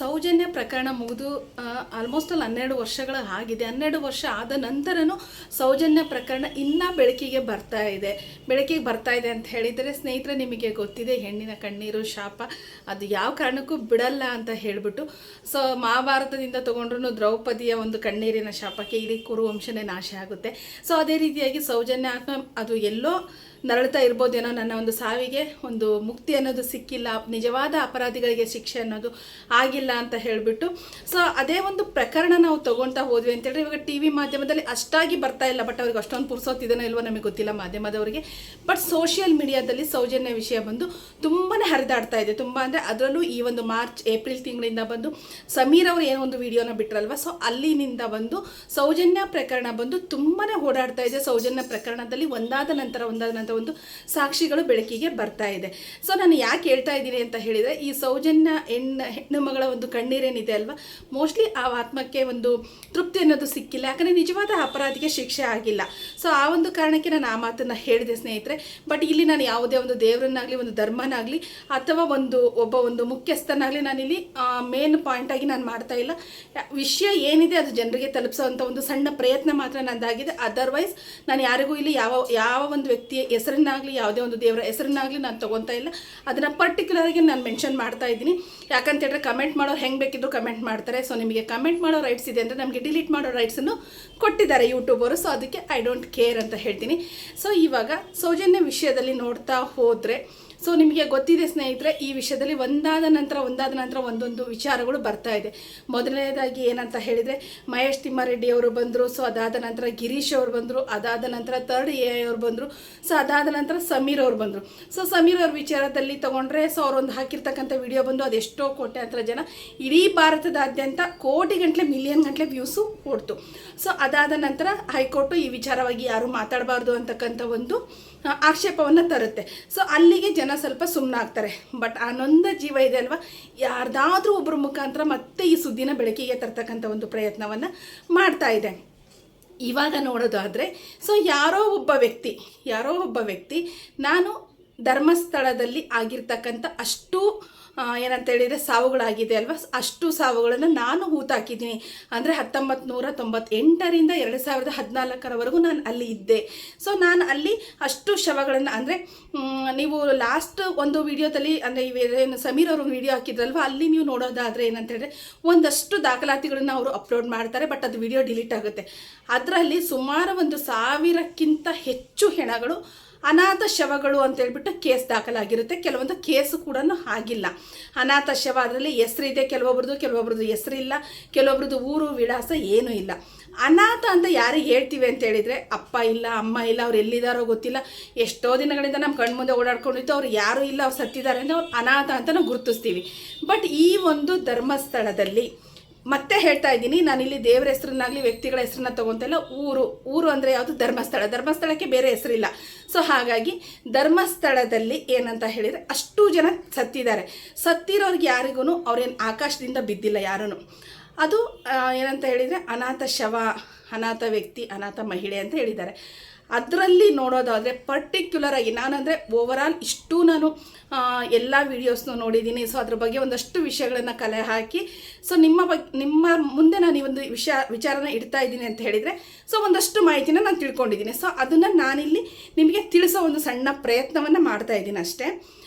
ಸೌಜನ್ಯ ಪ್ರಕರಣ ಮುಗಿದು ಆಲ್ಮೋಸ್ಟ್ ಅಲ್ಲಿ 12 ವರ್ಷಗಳು ಆಗಿದೆ. 12 ವರ್ಷ ಆದ ನಂತರನೂ ಸೌಜನ್ಯ ಪ್ರಕರಣ ಇನ್ನೂ ಬೆಳಕಿಗೆ ಬರ್ತಾ ಇದೆ ಅಂತ ಹೇಳಿದರೆ ಸ್ನೇಹಿತರೆ, ನಿಮಗೆ ಗೊತ್ತಿದೆ ಹೆಣ್ಣಿನ ಕಣ್ಣೀರು ಶಾಪ ಅದು ಯಾವ ಕಾರಣಕ್ಕೂ ಬಿಡಲ್ಲ ಅಂತ ಹೇಳಿಬಿಟ್ಟು. ಸೊ ಮಹಾಭಾರತದಿಂದ ತಗೊಂಡ್ರು ದ್ರೌಪದಿಯ ಒಂದು ಕಣ್ಣೀರಿನ ಶಾಪಕ್ಕೆ ಇಡೀ ಕುರುವಂಶನೇ ನಾಶ ಆಗುತ್ತೆ. ಸೊ ಅದೇ ರೀತಿಯಾಗಿ ಸೌಜನ್ಯ ಆತ್ಮ ಅದು ಎಲ್ಲೋ ನರಳ್ತಾ ಇರ್ಬೋದೇನೋ, ನನ್ನ ಒಂದು ಸಾವಿಗೆ ಒಂದು ಮುಕ್ತಿ ಅನ್ನೋದು ಸಿಕ್ಕಿಲ್ಲ, ನಿಜವಾದ ಅಪರಾಧಿಗಳಿಗೆ ಶಿಕ್ಷೆ ಅನ್ನೋದು ಆಗಿಲ್ಲ ಅಂತ ಹೇಳಿಬಿಟ್ಟು. ಸೊ ಅದೇ ಒಂದು ಪ್ರಕರಣ ನಾವು ತೊಗೊಳ್ತಾ ಹೋದ್ವಿ ಅಂತೇಳಿ ಇವಾಗ ಟಿ ವಿ ಮಾಧ್ಯಮದಲ್ಲಿ ಅಷ್ಟಾಗಿ ಬರ್ತಾ ಇಲ್ಲ. ಬಟ್ ಅವ್ರಿಗೆ ಅಷ್ಟೊಂದು ಪುರ್ಸೋತಿದನೋ ಇಲ್ವೋ ನಮಗೆ ಗೊತ್ತಿಲ್ಲ ಮಾಧ್ಯಮದವರಿಗೆ. ಬಟ್ ಸೋಷಿಯಲ್ ಮೀಡಿಯಾದಲ್ಲಿ ಸೌಜನ್ಯ ವಿಷಯ ಬಂದು ತುಂಬಾ ಹರಿದಾಡ್ತಾ ಇದೆ. ತುಂಬ ಅಂದರೆ ಅದರಲ್ಲೂ ಈ ಒಂದು ಏಪ್ರಿಲ್ ತಿಂಗಳಿಂದ ಬಂದು ಸಮೀರ್ ಅವರು ಏನೋ ಒಂದು ವಿಡಿಯೋನ ಬಿಟ್ರಲ್ವ, ಸೊ ಅಲ್ಲಿನಿಂದ ಬಂದು ಸೌಜನ್ಯ ಪ್ರಕರಣ ಬಂದು ತುಂಬಾ ಓಡಾಡ್ತಾ ಇದೆ. ಸೌಜನ್ಯ ಪ್ರಕರಣದಲ್ಲಿ ಒಂದಾದ ನಂತರ ಒಂದು ಸಾಕ್ಷಿಗಳು ಬೆಳಕಿಗೆ ಬರ್ತಾ ಇದೆ. ಸೊ ನಾನು ಯಾಕೆ ಹೇಳ್ತಾ ಇದ್ದೀನಿ ಅಂತ ಹೇಳಿದರೆ, ಈ ಸೌಜನ್ಯ ಹೆಣ್ಣು ಮಗಳ ಒಂದು ಕಣ್ಣೀರೇನಿದೆ ಅಲ್ವಾ, ಮೋಸ್ಟ್ಲಿ ಆ ಆತ್ಮಕ್ಕೆ ಒಂದು ತೃಪ್ತಿ ಅನ್ನೋದು ಸಿಕ್ಕಿಲ್ಲ. ಯಾಕಂದರೆ ನಿಜವಾದ ಅಪರಾಧಿಗೆ ಶಿಕ್ಷೆ ಆಗಿಲ್ಲ. ಸೊ ಆ ಒಂದು ಕಾರಣಕ್ಕೆ ನಾನು ಆ ಮಾತನ್ನು ಹೇಳಿದೆ ಸ್ನೇಹಿತರೆ. ಬಟ್ ಇಲ್ಲಿ ನಾನು ಯಾವುದೇ ಒಂದು ದೇವರನ್ನಾಗಲಿ ಒಂದು ಧರ್ಮನಾಗಲಿ ಅಥವಾ ಒಬ್ಬ ಒಂದು ಮುಖ್ಯಸ್ಥನಾಗಲಿ ನಾನಿಲ್ಲಿ ಮೇನ್ ಪಾಯಿಂಟ್ ಆಗಿ ನಾನು ಮಾಡ್ತಾ ಇಲ್ಲ. ವಿಷಯ ಏನಿದೆ ಅದು ಜನರಿಗೆ ತಲುಪಿಸೋವಂಥ ಒಂದು ಸಣ್ಣ ಪ್ರಯತ್ನ ಮಾತ್ರ ನಂದಾಗಿದೆ. ಅದರ್ವೈಸ್ ನಾನು ಯಾರಿಗೂ ಇಲ್ಲಿ ಯಾವ ಒಂದು ವ್ಯಕ್ತಿಯ ಹೆಸರನ್ನಾಗಲಿ ಯಾವುದೇ ಒಂದು ದೇವರ ಹೆಸರನ್ನಾಗಲಿ ನಾನು ತೊಗೊತಾ ಇಲ್ಲ. ಅದನ್ನು ಪರ್ಟಿಕ್ಯುಲರಾಗಿ ನಾನು ಮೆನ್ಷನ್ ಮಾಡ್ತಾ ಇದ್ದೀನಿ. ಯಾಕಂತ ಹೇಳಿದ್ರೆ ಕಮೆಂಟ್ ಮಾಡೋರು ಹೆಂಗೆ ಬೇಕಿದ್ರು ಕಮೆಂಟ್ ಮಾಡ್ತಾರೆ. ಸೊ ನಿಮಗೆ ಕಮೆಂಟ್ ಮಾಡೋ ರೈಟ್ಸ್ ಇದೆ ಅಂದರೆ ನಮಗೆ ಡಿಲೀಟ್ ಮಾಡೋ ರೈಟ್ಸನ್ನು ಕೊಟ್ಟಿದ್ದಾರೆ ಯೂಟ್ಯೂಬರು. ಸೊ ಅದಕ್ಕೆ ಐ ಡೋಂಟ್ ಕೇರ್ ಅಂತ ಹೇಳ್ತೀನಿ. ಸೊ ಇವಾಗ ಸೌಜನ್ಯ ವಿಷಯದಲ್ಲಿ ನೋಡ್ತಾ ಹೋದರೆ, ಸೊ ನಿಮಗೆ ಗೊತ್ತಿದೆ ಸ್ನೇಹಿತರೆ, ಈ ವಿಷಯದಲ್ಲಿ ಒಂದಾದ ನಂತರ ಒಂದೊಂದು ವಿಚಾರಗಳು ಬರ್ತಾ ಇದೆ. ಮೊದಲನೇದಾಗಿ ಏನಂತ ಹೇಳಿದರೆ, ಮಹೇಶ್ ತಿಮ್ಮಾರೆಡ್ಡಿ ಅವರು ಬಂದರು. ಸೊ ಅದಾದ ನಂತರ ಗಿರೀಶ್ ಅವರು ಬಂದರು. ಅದಾದ ನಂತರ ಥರ್ಡ್ AI ಅವರು ಬಂದರು. ಸೊ ಅದಾದ ನಂತರ ಸಮೀರ್ ಅವರು ಬಂದರು. ಸೊ ಸಮೀರ್ ಅವ್ರ ವಿಚಾರದಲ್ಲಿ ತೊಗೊಂಡ್ರೆ, ಸೊ ಅವರೊಂದು ಹಾಕಿರ್ತಕ್ಕಂಥ ವಿಡಿಯೋ ಬಂದು ಅದೆಷ್ಟೋ ಕೋಟ್ಯಾಂತರ ಜನ ಇಡೀ ಭಾರತದಾದ್ಯಂತ ಕೋಟಿಗಟ್ಟಲೆ ಮಿಲಿಯನ್ ಗಟ್ಟಲೆ ವ್ಯೂಸು ಓಡ್ತು. ಸೊ ಅದಾದ ನಂತರ ಹೈಕೋರ್ಟು ಈ ವಿಚಾರವಾಗಿ ಯಾರು ಮಾತಾಡಬಾರ್ದು ಅಂತಕ್ಕಂಥ ಒಂದು ಆಕ್ಷೇಪವನ್ನು ತರುತ್ತೆ. ಸೊ ಅಲ್ಲಿಗೆ ಜನ ಸ್ವಲ್ಪ ಸುಮ್ಮನಾಗ್ತಾರೆ. ಬಟ್ ಆ ನೊಂದ ಜೀವ ಇದೆ ಅಲ್ವಾ, ಯಾರ್ದಾದ್ರೂ ಒಬ್ಬರ ಮುಖಾಂತರ ಮತ್ತೆ ಈ ಸುದ್ದಿನ ಬೆಳಕಿಗೆ ತರ್ತಕ್ಕಂಥ ಒಂದು ಪ್ರಯತ್ನವನ್ನು ಮಾಡ್ತಾ ಇದೆ. ಇವಾಗ ನೋಡೋದಾದರೆ, ಸೊ ಯಾರೋ ಒಬ್ಬ ವ್ಯಕ್ತಿ ನಾನು ಧರ್ಮಸ್ಥಳದಲ್ಲಿ ಆಗಿರ್ತಕ್ಕಂಥ ಅಷ್ಟು ಏನಂತ ಹೇಳಿದರೆ ಸಾವುಗಳಾಗಿದೆ ಅಲ್ವಾ, ಅಷ್ಟು ಸಾವುಗಳನ್ನು ನಾನು ಹೂತಾಕಿದ್ದೀನಿ. ಅಂದರೆ 1998ರಿಂದ 2014ರವರೆಗೂ ನಾನು ಅಲ್ಲಿ ಇದ್ದೆ. ಸೊ ನಾನು ಅಲ್ಲಿ ಅಷ್ಟು ಶವಗಳನ್ನು, ಅಂದರೆ ನೀವು ಲಾಸ್ಟ್ ಒಂದು ವಿಡಿಯೋದಲ್ಲಿ, ಅಂದರೆ ಏನು ಸಮೀರ್ ಅವರು ವಿಡಿಯೋ ಹಾಕಿದ್ರಲ್ವ, ಅಲ್ಲಿ ನೀವು ನೋಡೋದಾದರೆ ಏನಂತ ಹೇಳಿದ್ರೆ ಒಂದಷ್ಟು ದಾಖಲಾತಿಗಳನ್ನು ಅವರು ಅಪ್ಲೋಡ್ ಮಾಡ್ತಾರೆ. ಬಟ್ ಅದು ವಿಡಿಯೋ ಡಿಲೀಟ್ ಆಗುತ್ತೆ. ಅದರಲ್ಲಿ ಸುಮಾರು 1000ಕ್ಕಿಂತ ಹೆಚ್ಚು ಹೆಣಗಳು ಅನಾಥ ಶವಗಳು ಅಂತೇಳ್ಬಿಟ್ಟು ಕೇಸ್ ದಾಖಲಾಗಿರುತ್ತೆ. ಕೆಲವೊಂದು ಕೇಸು ಕೂಡ ಆಗಿಲ್ಲ. ಅನಾಥ ಶವ, ಅದರಲ್ಲಿ ಹೆಸರಿದೆ ಕೆಲವೊಬ್ರದ್ದು ಹೆಸರಿಲ್ಲ, ಕೆಲವೊಬ್ರದ್ದು ಊರು ವಿಳಾಸ ಏನೂ ಇಲ್ಲ. ಅನಾಥ ಅಂತ ಯಾರಿಗೆ ಹೇಳ್ತೀವಿ ಅಂತ ಹೇಳಿದರೆ, ಅಪ್ಪ ಇಲ್ಲ, ಅಮ್ಮ ಇಲ್ಲ, ಅವ್ರು ಎಲ್ಲಿದ್ದಾರೋ ಗೊತ್ತಿಲ್ಲ, ಎಷ್ಟೋ ದಿನಗಳಿಂದ ನಮ್ಮ ಕಣ್ಮುಂದೆ ಓಡಾಡ್ಕೊಂಡಿತ್ತು, ಅವ್ರು ಯಾರೂ ಇಲ್ಲ, ಅವ್ರು ಸತ್ತಿದ್ದಾರೆ ಅಂದರೆ ಅವ್ರು ಅನಾಥ ಅಂತ ನಾವು ಗುರುತಿಸ್ತೀವಿ. ಬಟ್ ಈ ಒಂದು ಧರ್ಮಸ್ಥಳದಲ್ಲಿ ಮತ್ತೆ ಹೇಳ್ತಾ ಇದ್ದೀನಿ, ನಾನಿಲ್ಲಿ ದೇವರ ಹೆಸರನ್ನಾಗಲಿ ವ್ಯಕ್ತಿಗಳ ಹೆಸರನ್ನ ತೊಗೊತಿಲ್ಲ. ಊರು ಅಂದರೆ ಯಾವುದು? ಧರ್ಮಸ್ಥಳಕ್ಕೆ ಬೇರೆ ಹೆಸರಿಲ್ಲ. ಸೊ ಹಾಗಾಗಿ ಧರ್ಮಸ್ಥಳದಲ್ಲಿ ಏನಂತ ಹೇಳಿದರೆ ಅಷ್ಟು ಜನ ಸತ್ತಿದ್ದಾರೆ. ಸತ್ತಿರೋರಿಗೆ ಯಾರಿಗೂ ಅವ್ರೇನು ಆಕಾಶದಿಂದ ಬಿದ್ದಿಲ್ಲ ಯಾರೂ. ಅದು ಏನಂತ ಹೇಳಿದರೆ ಅನಾಥ ಶವ, ಅನಾಥ ವ್ಯಕ್ತಿ, ಅನಾಥ ಮಹಿಳೆ ಅಂತ ಹೇಳಿದ್ದಾರೆ. ಅದರಲ್ಲಿ ನೋಡೋದಾದರೆ ಪರ್ಟಿಕ್ಯುಲರ್ ಆಗಿ ನಾನಂದರೆ ಓವರಾಲ್ ಇಷ್ಟು ನಾನು ಎಲ್ಲ ವೀಡಿಯೋಸ್ನು ನೋಡಿದ್ದೀನಿ. ಸೊ ಅದ್ರ ಬಗ್ಗೆ ಒಂದಷ್ಟು ವಿಷಯಗಳನ್ನು ಕಲೆ ಹಾಕಿ, ಸೊ ನಿಮ್ಮ ಮುಂದೆ ನಾನು ಈ ಒಂದು ವಿಚಾರನ ಇಡ್ತಾ ಇದ್ದೀನಿ ಅಂತ ಹೇಳಿದರೆ, ಸೊ ಒಂದಷ್ಟು ಮಾಹಿತಿನ ನಾನು ತಿಳ್ಕೊಂಡಿದ್ದೀನಿ. ಸೊ ಅದನ್ನು ನಾನಿಲ್ಲಿ ನಿಮಗೆ ತಿಳಿಸೋ ಒಂದು ಸಣ್ಣ ಪ್ರಯತ್ನವನ್ನು ಮಾಡ್ತಾ ಇದ್ದೀನಿ ಅಷ್ಟೇ.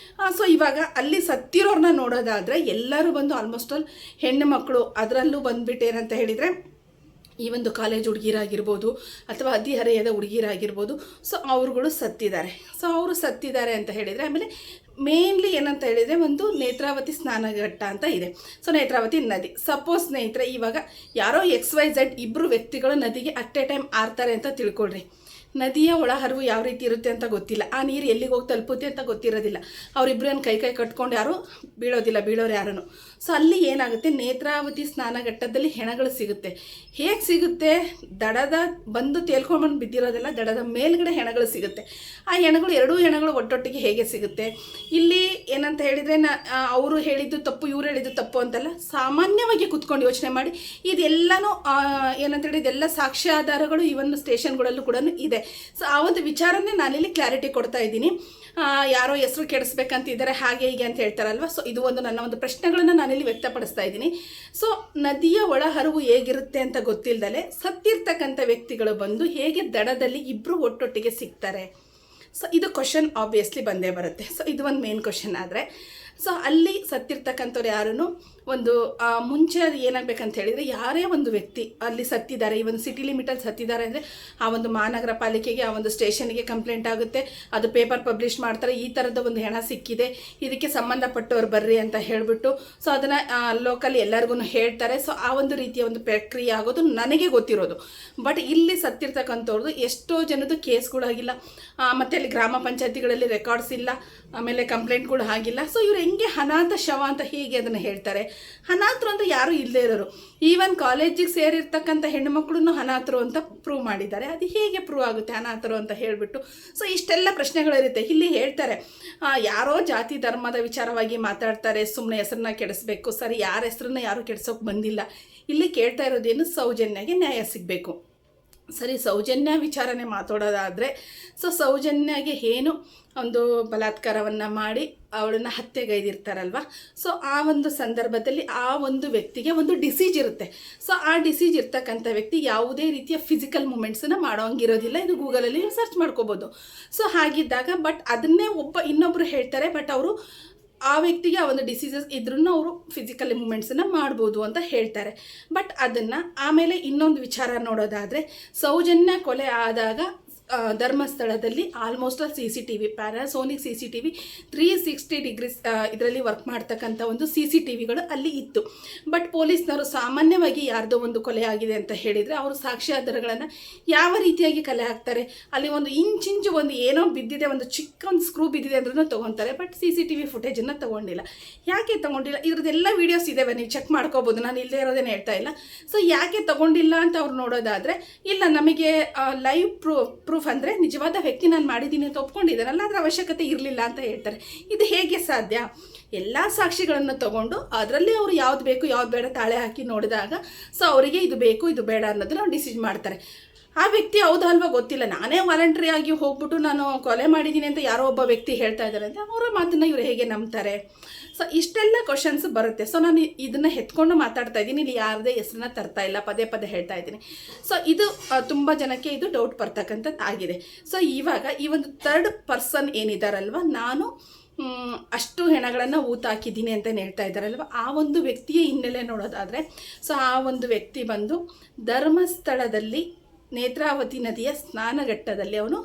ಸೊ ಇವಾಗ ಅಲ್ಲಿ ಸತ್ತಿರೋರನ್ನ ನೋಡೋದಾದರೆ ಎಲ್ಲರೂ ಬಂದು ಆಲ್ಮೋಸ್ಟ್ ಆಲ್ ಹೆಣ್ಣು ಮಕ್ಕಳು. ಅದರಲ್ಲೂ ಬಂದುಬಿಟ್ಟು ಏನಂತ ಹೇಳಿದರೆ, ಈ ಒಂದು ಕಾಲೇಜ್ ಹುಡುಗಿರಾಗಿರ್ಬೋದು ಅಥವಾ ಹದಿಹರೆಯದ ಹುಡುಗಿರಾಗಿರ್ಬೋದು, ಸೊ ಅವ್ರುಗಳು ಸತ್ತಿದ್ದಾರೆ. ಸೊ ಅವರು ಸತ್ತಿದ್ದಾರೆ ಅಂತ ಹೇಳಿದರೆ, ಆಮೇಲೆ ಮೇನ್ಲಿ ಏನಂತ ಹೇಳಿದರೆ ಒಂದು ನೇತ್ರಾವತಿ ಸ್ನಾನಘಟ್ಟ ಅಂತ ಇದೆ. ಸೊ ನೇತ್ರಾವತಿ ನದಿ, ಸಪೋಸ್ ಸ್ನೇಹಿತರೆ ಇವಾಗ ಯಾರೋ XYZ ಇಬ್ಬರು ವ್ಯಕ್ತಿಗಳು ನದಿಗೆ ಅಟ್ ಎ ಟೈಮ್ ಆರ್ತಾರೆ ಅಂತ ತಿಳ್ಕೊಳ್ರಿ. ನದಿಯ ಒಳಹರಿವು ಯಾವ ರೀತಿ ಇರುತ್ತೆ ಅಂತ ಗೊತ್ತಿಲ್ಲ, ಆ ನೀರು ಎಲ್ಲಿಗೆ ಹೋಗಿ ತಲುಪುತ್ತೆ ಅಂತ ಗೊತ್ತಿರೋದಿಲ್ಲ. ಅವರಿಬ್ಬರೇನು ಕೈ ಕಟ್ಕೊಂಡು ಯಾರೂ ಬೀಳೋರು ಯಾರೂ. ಸೊ ಅಲ್ಲಿ ಏನಾಗುತ್ತೆ, ನೇತ್ರಾವತಿ ಸ್ನಾನಘಟ್ಟದಲ್ಲಿ ಹೆಣಗಳು ಸಿಗುತ್ತೆ. ಹೇಗೆ ಸಿಗುತ್ತೆ? ದಡದ ಬಂದು ತೇಲ್ಕೊಂಡು ಬಿದ್ದಿರೋದೆಲ್ಲ, ದಡದ ಮೇಲ್ಗಡೆ ಹೆಣಗಳು ಸಿಗುತ್ತೆ. ಆ ಎರಡೂ ಹೆಣಗಳು ಒಟ್ಟೊಟ್ಟಿಗೆ ಹೇಗೆ ಸಿಗುತ್ತೆ? ಇಲ್ಲಿ ಏನಂತ ಹೇಳಿದರೆ, ಅವರು ಹೇಳಿದ್ದು ತಪ್ಪು, ಇವ್ರು ಹೇಳಿದ್ದು ತಪ್ಪು ಅಂತಲ್ಲ, ಸಾಮಾನ್ಯವಾಗಿ ಕುತ್ಕೊಂಡು ಯೋಚನೆ ಮಾಡಿ ಇದೆಲ್ಲನೂ ಏನಂತ ಹೇಳಿ ಇದೆಲ್ಲ ಸಾಕ್ಷ್ಯಾಧಾರಗಳು ಇವನ್ ಸ್ಟೇಷನ್ಗಳಲ್ಲೂ ಕೂಡ ಇದೆ. ಸೊ ಆ ಒಂದು ವಿಚಾರನೇ ನಾನಿಲ್ಲಿ ಕ್ಲಾರಿಟಿ ಕೊಡ್ತಾ ಇದ್ದೀನಿ. ಯಾರೋ ಹೆಸರು ಕೆಡಿಸ್ಬೇಕಂತಿದ್ದಾರೆ ಹಾಗೆ ಹೀಗೆ ಅಂತ ಹೇಳ್ತಾರಲ್ವ. ಸೊ ಇದು ಒಂದು ನನ್ನ ಒಂದು ಪ್ರಶ್ನೆಗಳನ್ನು ನಾನಿಲ್ಲಿ ವ್ಯಕ್ತಪಡಿಸ್ತಾ ಇದ್ದೀನಿ. ಸೊ ನದಿಯ ಒಳಹರಿವು ಹೇಗಿರುತ್ತೆ ಅಂತ ಗೊತ್ತಿಲ್ಲದಲೆ ಸತ್ತಿರ್ತಕ್ಕಂಥ ವ್ಯಕ್ತಿಗಳು ಬಂದು ಹೇಗೆ ದಡದಲ್ಲಿ ಇಬ್ಬರು ಒಟ್ಟೊಟ್ಟಿಗೆ ಸಿಗ್ತಾರೆ. ಸೊ ಇದು ಕ್ವಶನ್ ಆಬ್ವಿಯಸ್ಲಿ ಬಂದೇ ಬರುತ್ತೆ. ಸೊ ಇದು ಒಂದು ಮೇನ್ ಕ್ವಶನ್. ಆದರೆ ಸೊ ಅಲ್ಲಿ ಸತ್ತಿರ್ತಕ್ಕಂಥವ್ರು ಯಾರೂ ಒಂದು ಮುಂಚೆ ಅದು ಏನಾಗಬೇಕಂತ ಹೇಳಿದರೆ, ಯಾರೇ ಒಂದು ವ್ಯಕ್ತಿ ಅಲ್ಲಿ ಸತ್ತಿದ್ದಾರೆ, ಈ ಒಂದು ಸಿಟಿ ಲಿಮಿಟಲ್ಲಿ ಸತ್ತಿದ್ದಾರೆ ಅಂದರೆ ಆ ಒಂದು ಮಹಾನಗರ ಪಾಲಿಕೆಗೆ, ಆ ಒಂದು ಸ್ಟೇಷನ್ಗೆ ಕಂಪ್ಲೇಂಟ್ ಆಗುತ್ತೆ, ಅದು ಪೇಪರ್ ಪಬ್ಲಿಷ್ ಮಾಡ್ತಾರೆ, ಈ ಥರದ ಒಂದು ಹೆಣ ಸಿಕ್ಕಿದೆ, ಇದಕ್ಕೆ ಸಂಬಂಧಪಟ್ಟವ್ರು ಬರ್ರಿ ಅಂತ ಹೇಳಿಬಿಟ್ಟು ಸೊ ಅದನ್ನು ಲೋಕಲಿ ಎಲ್ಲರಿಗೂ ಹೇಳ್ತಾರೆ. ಸೊ ಆ ಒಂದು ರೀತಿಯ ಒಂದು ಪ್ರಕ್ರಿಯೆ ಆಗೋದು ನನಗೆ ಗೊತ್ತಿರೋದು. ಬಟ್ ಇಲ್ಲಿ ಸತ್ತಿರ್ತಕ್ಕಂಥವ್ರದ್ದು ಎಷ್ಟೋ ಜನದ್ದು ಕೇಸ್ಗಳಾಗಿಲ್ಲ, ಮತ್ತು ಅಲ್ಲಿ ಗ್ರಾಮ ಪಂಚಾಯತಿಗಳಲ್ಲಿ ರೆಕಾರ್ಡ್ಸ್ ಇಲ್ಲ, ಆಮೇಲೆ ಕಂಪ್ಲೇಂಟ್ಗಳು ಆಗಿಲ್ಲ. ಸೊ ಇವ್ರು ಹೆಂಗೆ ಅನಾಥ ಶವ ಅಂತ ಹೀಗೆ ಅದನ್ನು ಹೇಳ್ತಾರೆ? ಅನಾಥರು ಅಂತ ಯಾರೂ ಇಲ್ಲದೆ ಇರೋರು, ಈವನ್ ಕಾಲೇಜಿಗೆ ಸೇರಿರ್ತಕ್ಕಂಥ ಹೆಣ್ಣುಮಕ್ಳನ್ನು ಅನಾಥರು ಅಂತ ಪ್ರೂವ್ ಮಾಡಿದ್ದಾರೆ. ಅದು ಹೇಗೆ ಪ್ರೂವ್ ಆಗುತ್ತೆ ಅನಾಥರು ಅಂತ ಹೇಳಿಬಿಟ್ಟು? ಸೊ ಇಷ್ಟೆಲ್ಲ ಪ್ರಶ್ನೆಗಳಿರುತ್ತೆ. ಇಲ್ಲಿ ಹೇಳ್ತಾರೆ ಯಾರೋ ಜಾತಿ ಧರ್ಮದ ವಿಚಾರವಾಗಿ ಮಾತಾಡ್ತಾರೆ, ಸುಮ್ಮನೆ ಹೆಸರನ್ನ ಕೆಡಿಸ್ಬೇಕು. ಸರಿ, ಯಾರ ಹೆಸರನ್ನ ಯಾರೂ ಕೆಡಿಸೋಕೆ ಬಂದಿಲ್ಲ. ಇಲ್ಲಿ ಕೇಳ್ತಾ ಇರೋದೇನು, ಸೌಜನ್ಯಗೆ ನ್ಯಾಯ ಸಿಗಬೇಕು. ಸರಿ, ಸೌಜನ್ಯ ವಿಚಾರನೆ ಮಾತಾಡೋದಾದರೆ, ಸೊ ಸೌಜನ್ಯಗೆ ಏನು ಒಂದು ಬಲಾತ್ಕಾರವನ್ನು ಮಾಡಿ ಅವಳನ್ನು ಹತ್ಯೆಗೈದಿರ್ತಾರಲ್ವ. ಸೊ ಆ ಒಂದು ಸಂದರ್ಭದಲ್ಲಿ ಆ ಒಂದು ವ್ಯಕ್ತಿಗೆ ಒಂದು ಡಿಸೀಜ್ ಇರುತ್ತೆ. ಸೊ ಆ ಡಿಸೀಜ್ ಇರ್ತಕ್ಕಂಥ ವ್ಯಕ್ತಿ ಯಾವುದೇ ರೀತಿಯ ಫಿಸಿಕಲ್ ಮೂಮೆಂಟ್ಸನ್ನು ಮಾಡೋಂಗಿರೋದಿಲ್ಲ. ಇದು ಗೂಗಲಲ್ಲಿ ಸರ್ಚ್ ಮಾಡ್ಕೋಬೋದು. ಸೊ ಹಾಗಿದ್ದಾಗ ಬಟ್ ಅದನ್ನೇ ಇನ್ನೊಬ್ಬರು ಹೇಳ್ತಾರೆ, ಬಟ್ ಅವರು ಆ ವ್ಯಕ್ತಿಗೆ ಆ ಒಂದು ಡಿಸೀಸಸ್ ಇದ್ರೂ ಅವರು ಫಿಸಿಕಲ್ ಮೂಮೆಂಟ್ಸನ್ನು ಮಾಡ್ಬೋದು ಅಂತ ಹೇಳ್ತಾರೆ. ಬಟ್ ಅದನ್ನು ಆಮೇಲೆ ಇನ್ನೊಂದು ವಿಚಾರ ನೋಡೋದಾದರೆ, ಸೌಜನ್ಯ ಕೊಲೆ ಆದಾಗ ಧರ್ಮಸ್ಥಳದಲ್ಲಿ ಆಲ್ಮೋಸ್ಟ್ CCTV, ಪ್ಯಾರಾಸೋನಿಕ್ CCTV 360 ಡಿಗ್ರೀಸ್ ಇದರಲ್ಲಿ ವರ್ಕ್ ಮಾಡ್ತಕ್ಕಂಥ ಒಂದು CCTVಗಳು ಅಲ್ಲಿ ಇತ್ತು. ಬಟ್ ಪೊಲೀಸ್ನವರು ಸಾಮಾನ್ಯವಾಗಿ ಯಾರ್ದೋ ಒಂದು ಕೊಲೆ ಆಗಿದೆ ಅಂತ ಹೇಳಿದರೆ ಅವರು ಸಾಕ್ಷ್ಯಾಧಾರಗಳನ್ನು ಯಾವ ರೀತಿಯಾಗಿ ಕಲೆ ಹಾಕ್ತಾರೆ? ಅಲ್ಲಿ ಒಂದು ಇಂಚಿಂಚು ಒಂದು ಏನೋ ಬಿದ್ದಿದೆ, ಒಂದು ಚಿಕ್ಕ ಒಂದು ಸ್ಕ್ರೂ ಬಿದ್ದಿದೆ ಅಂದ್ರೂ ತೊಗೊತಾರೆ. But CCTV ಫುಟೇಜನ್ನು ತೊಗೊಂಡಿಲ್ಲ. ಯಾಕೆ ತೊಗೊಂಡಿಲ್ಲ? ಇದ್ರದ್ದೆಲ್ಲ ವೀಡಿಯೋಸ್ ಇದ್ದಾವೆ, ನೀವು ಚೆಕ್ ಮಾಡ್ಕೋಬೋದು, ನಾನು ಇಲ್ಲದೇ ಇರೋದೇನು ಹೇಳ್ತಾ ಇಲ್ಲ. ಸೊ ಯಾಕೆ ತೊಗೊಂಡಿಲ್ಲ ಅಂತ ಅವ್ರು ನೋಡೋದಾದರೆ, ಇಲ್ಲ ನಮಗೆ ಲೈವ್ ಪ್ರೂಫ್ ಅಂದರೆ ನಿಜವಾದ ವ್ಯಕ್ತಿ ನಾನು ಮಾಡಿದ್ದೀನಿ ಅಂತ ಒಪ್ಕೊಂಡಿದ್ದಾನಲ್ಲ, ಅದರ ಅವಶ್ಯಕತೆ ಇರಲಿಲ್ಲ ಅಂತ ಹೇಳ್ತಾರೆ. ಇದು ಹೇಗೆ ಸಾಧ್ಯ? ಎಲ್ಲ ಸಾಕ್ಷಿಗಳನ್ನು ತಗೊಂಡು ಅದರಲ್ಲಿ ಅವರು ಯಾವ್ದು ಬೇಕು ಯಾವ್ದು ಬೇಡ ತಾಳೆ ಹಾಕಿ ನೋಡಿದಾಗ ಸೊ ಅವರಿಗೆ ಇದು ಬೇಕು ಇದು ಬೇಡ ಅನ್ನೋದನ್ನ ಡಿಸಿಷನ್ ಮಾಡ್ತಾರೆ. ಆ ವ್ಯಕ್ತಿ ಹೌದಾ ಅಲ್ವಾ ಗೊತ್ತಿಲ್ಲ, ನಾನೇ ವಾಲಂಟ್ರಿ ಆಗಿ ಹೋಗ್ಬಿಟ್ಟು ನಾನು ಕೊಲೆ ಮಾಡಿದ್ದೀನಿ ಅಂತ ಯಾರೋ ಒಬ್ಬ ವ್ಯಕ್ತಿ ಹೇಳ್ತಾ ಇದ್ದಾರೆ ಅಂತ ಅವರ ಮಾತನ್ನು ಇವರು ಹೇಗೆ ನಂಬ್ತಾರೆ? ಸೊ ಇಷ್ಟೆಲ್ಲ ಕ್ವಶನ್ಸ್ ಬರುತ್ತೆ. ಸೊ ನಾನು ಇದನ್ನು ಎತ್ಕೊಂಡು ಮಾತಾಡ್ತಾ ಇದ್ದೀನಿ, ಇಲ್ಲಿ ಯಾರದೇ ಹೆಸರನ್ನ ತರ್ತಾ ಇಲ್ಲ, ಪದೇ ಪದೇ ಹೇಳ್ತಾ ಇದ್ದೀನಿ. ಸೊ ಇದು ತುಂಬ ಜನಕ್ಕೆ ಇದು ಡೌಟ್ ಬರ್ತಕ್ಕಂಥದ್ದು ಆಗಿದೆ. ಸೊ ಇವಾಗ ಈ ಒಂದು ಥರ್ಡ್ ಪರ್ಸನ್ ಏನಿದ್ದಾರಲ್ವ, ನಾನು ಅಷ್ಟು ಹೆಣಗಳನ್ನು ಊತಾಕಿದ್ದೀನಿ ಅಂತ ಹೇಳ್ತಾ ಇದ್ದಾರಲ್ವ, ಆ ಒಂದು ವ್ಯಕ್ತಿಯ ಹಿನ್ನೆಲೆ ನೋಡೋದಾದರೆ, ಸೊ ಆ ಒಂದು ವ್ಯಕ್ತಿ ಬಂದು ಧರ್ಮಸ್ಥಳದಲ್ಲಿ ನೇತ್ರಾವತಿ ನದಿಯ ಸ್ನಾನಘಟ್ಟದಲ್ಲಿ ಅವನು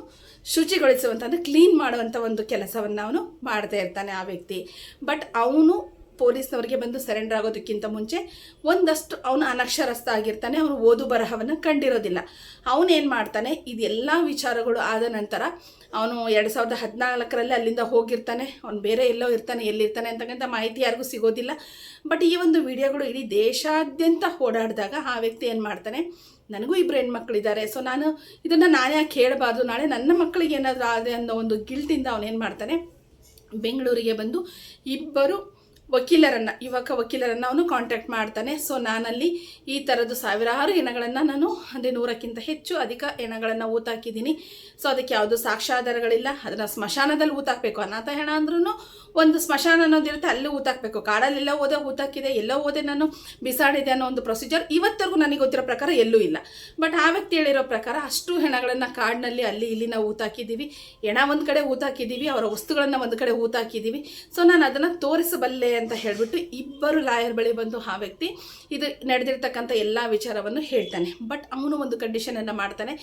ಶುಚಿಗೊಳಿಸುವಂಥ ಅಂದರೆ ಕ್ಲೀನ್ ಮಾಡುವಂಥ ಒಂದು ಕೆಲಸವನ್ನು ಅವನು ಮಾಡ್ತಾ ಇರ್ತಾನೆ ಆ ವ್ಯಕ್ತಿ. ಬಟ್ ಅವನು ಪೊಲೀಸ್ನವರಿಗೆ ಬಂದು ಸರೆಂಡರ್ ಆಗೋದಕ್ಕಿಂತ ಮುಂಚೆ ಒಂದಷ್ಟು ಅವನು ಅನಕ್ಷರಸ್ಥ ಆಗಿರ್ತಾನೆ, ಅವನು ಓದು ಬರಹವನ್ನು ಕಂಡಿರೋದಿಲ್ಲ. ಅವನೇನು ಮಾಡ್ತಾನೆ, ಇದೆಲ್ಲ ವಿಚಾರಗಳು ಆದ ನಂತರ ಅವನು 2014ರಲ್ಲಿ ಅಲ್ಲಿಂದ ಹೋಗಿರ್ತಾನೆ, ಅವನು ಬೇರೆ ಎಲ್ಲೋ ಇರ್ತಾನೆ, ಎಲ್ಲಿರ್ತಾನೆ ಅಂತಕ್ಕಂಥ ಮಾಹಿತಿ ಯಾರಿಗೂ ಸಿಗೋದಿಲ್ಲ. ಬಟ್ ಈ ಒಂದು ವಿಡಿಯೋಗಳು ಇಡೀ ದೇಶಾದ್ಯಂತ ಓಡಾಡಿದಾಗ ಆ ವ್ಯಕ್ತಿ ಏನು ಮಾಡ್ತಾನೆ, ನನಗೂ 2 ಹೆಣ್ಮಕ್ಳಿದ್ದಾರೆ, ಸೊ ನಾನು ಇದನ್ನು ನಾನೇ ಯಾಕೆ ಕೇಳಬಾರ್ದು, ನಾಳೆ ನನ್ನ ಮಕ್ಕಳಿಗೆ ಏನಾದರೂ ಆದೆ ಅನ್ನೋ ಒಂದು ಗಿಲ್ಟಿಂದ ಅವನೇನು ಮಾಡ್ತಾನೆ, ಬೆಂಗಳೂರಿಗೆ ಬಂದು 2 ವಕೀಲರನ್ನು ಅವನು ಕಾಂಟ್ಯಾಕ್ಟ್ ಮಾಡ್ತಾನೆ. ಸೊ ನಾನಲ್ಲಿ ಈ ಥರದ್ದು ಸಾವಿರಾರು ಹೆಣಗಳನ್ನು ನಾನು ಅಂದರೆ 100ಕ್ಕಿಂತ ಹೆಚ್ಚು ಅಧಿಕ ಹೆಣಗಳನ್ನು ಊತಾಕಿದ್ದೀನಿ. ಸೊ ಅದಕ್ಕೆ ಯಾವುದೂ ಸಾಕ್ಷ್ಯಾಧಾರಗಳಿಲ್ಲ, ಅದನ್ನು ಸ್ಮಶಾನದಲ್ಲಿ ಊತಾಕಬೇಕು. ಅನಾಥ ಹೆಣ ಅಂದ್ರೂ ಒಂದು ಸ್ಮಶಾನ ಅನ್ನೋದಿರುತ್ತೆ, ಅಲ್ಲಿ ಊತಾಕಬೇಕು. ಕಾಡಲ್ಲೆಲ್ಲ ಹೋದೆ ಊತಾಕಿದೆ, ಎಲ್ಲೋ ಹೋದೆ ನಾನು ಬಿಸಾಡಿದೆ ಅನ್ನೋ ಒಂದು ಪ್ರೊಸೀಜರ್ ಇವತ್ತರೆಗೂ ನನಗೆ ಗೊತ್ತಿರೋ ಪ್ರಕಾರ ಎಲ್ಲೂ ಇಲ್ಲ. ಬಟ್ ಆ ವ್ಯಕ್ತಿ ಹೇಳಿರೋ ಪ್ರಕಾರ ಅಷ್ಟು ಹೆಣಗಳನ್ನು ಕಾಡಿನಲ್ಲಿ ಅಲ್ಲಿ ಇಲ್ಲಿ ನಾವು ಊತಾಕಿದ್ದೀವಿ, ಹೆಣ ಒಂದು ಕಡೆ ಊತಾಕಿದ್ದೀವಿ, ಅವರ ವಸ್ತುಗಳನ್ನು ಒಂದು ಕಡೆ ಊತಾಕಿದ್ದೀವಿ. ಸೊ ನಾನು ಅದನ್ನು ತೋರಿಸಬಲ್ಲೆ ಅಂತ ಹೇಳಿಬಿಟ್ಟು 2 ಲಾಯರ್ ಬಳಿ ಬಂದು ಆ ವ್ಯಕ್ತಿ ಇದು ನಡೆದಿರ್ತಕ್ಕಂಥ ಎಲ್ಲ ವಿಚಾರವನ್ನು ಹೇಳ್ತಾನೆ. ಬಟ್ ಅವನು ಒಂದು ಕಂಡೀಷನನ್ನು ಮಾಡ್ತಾನೆ.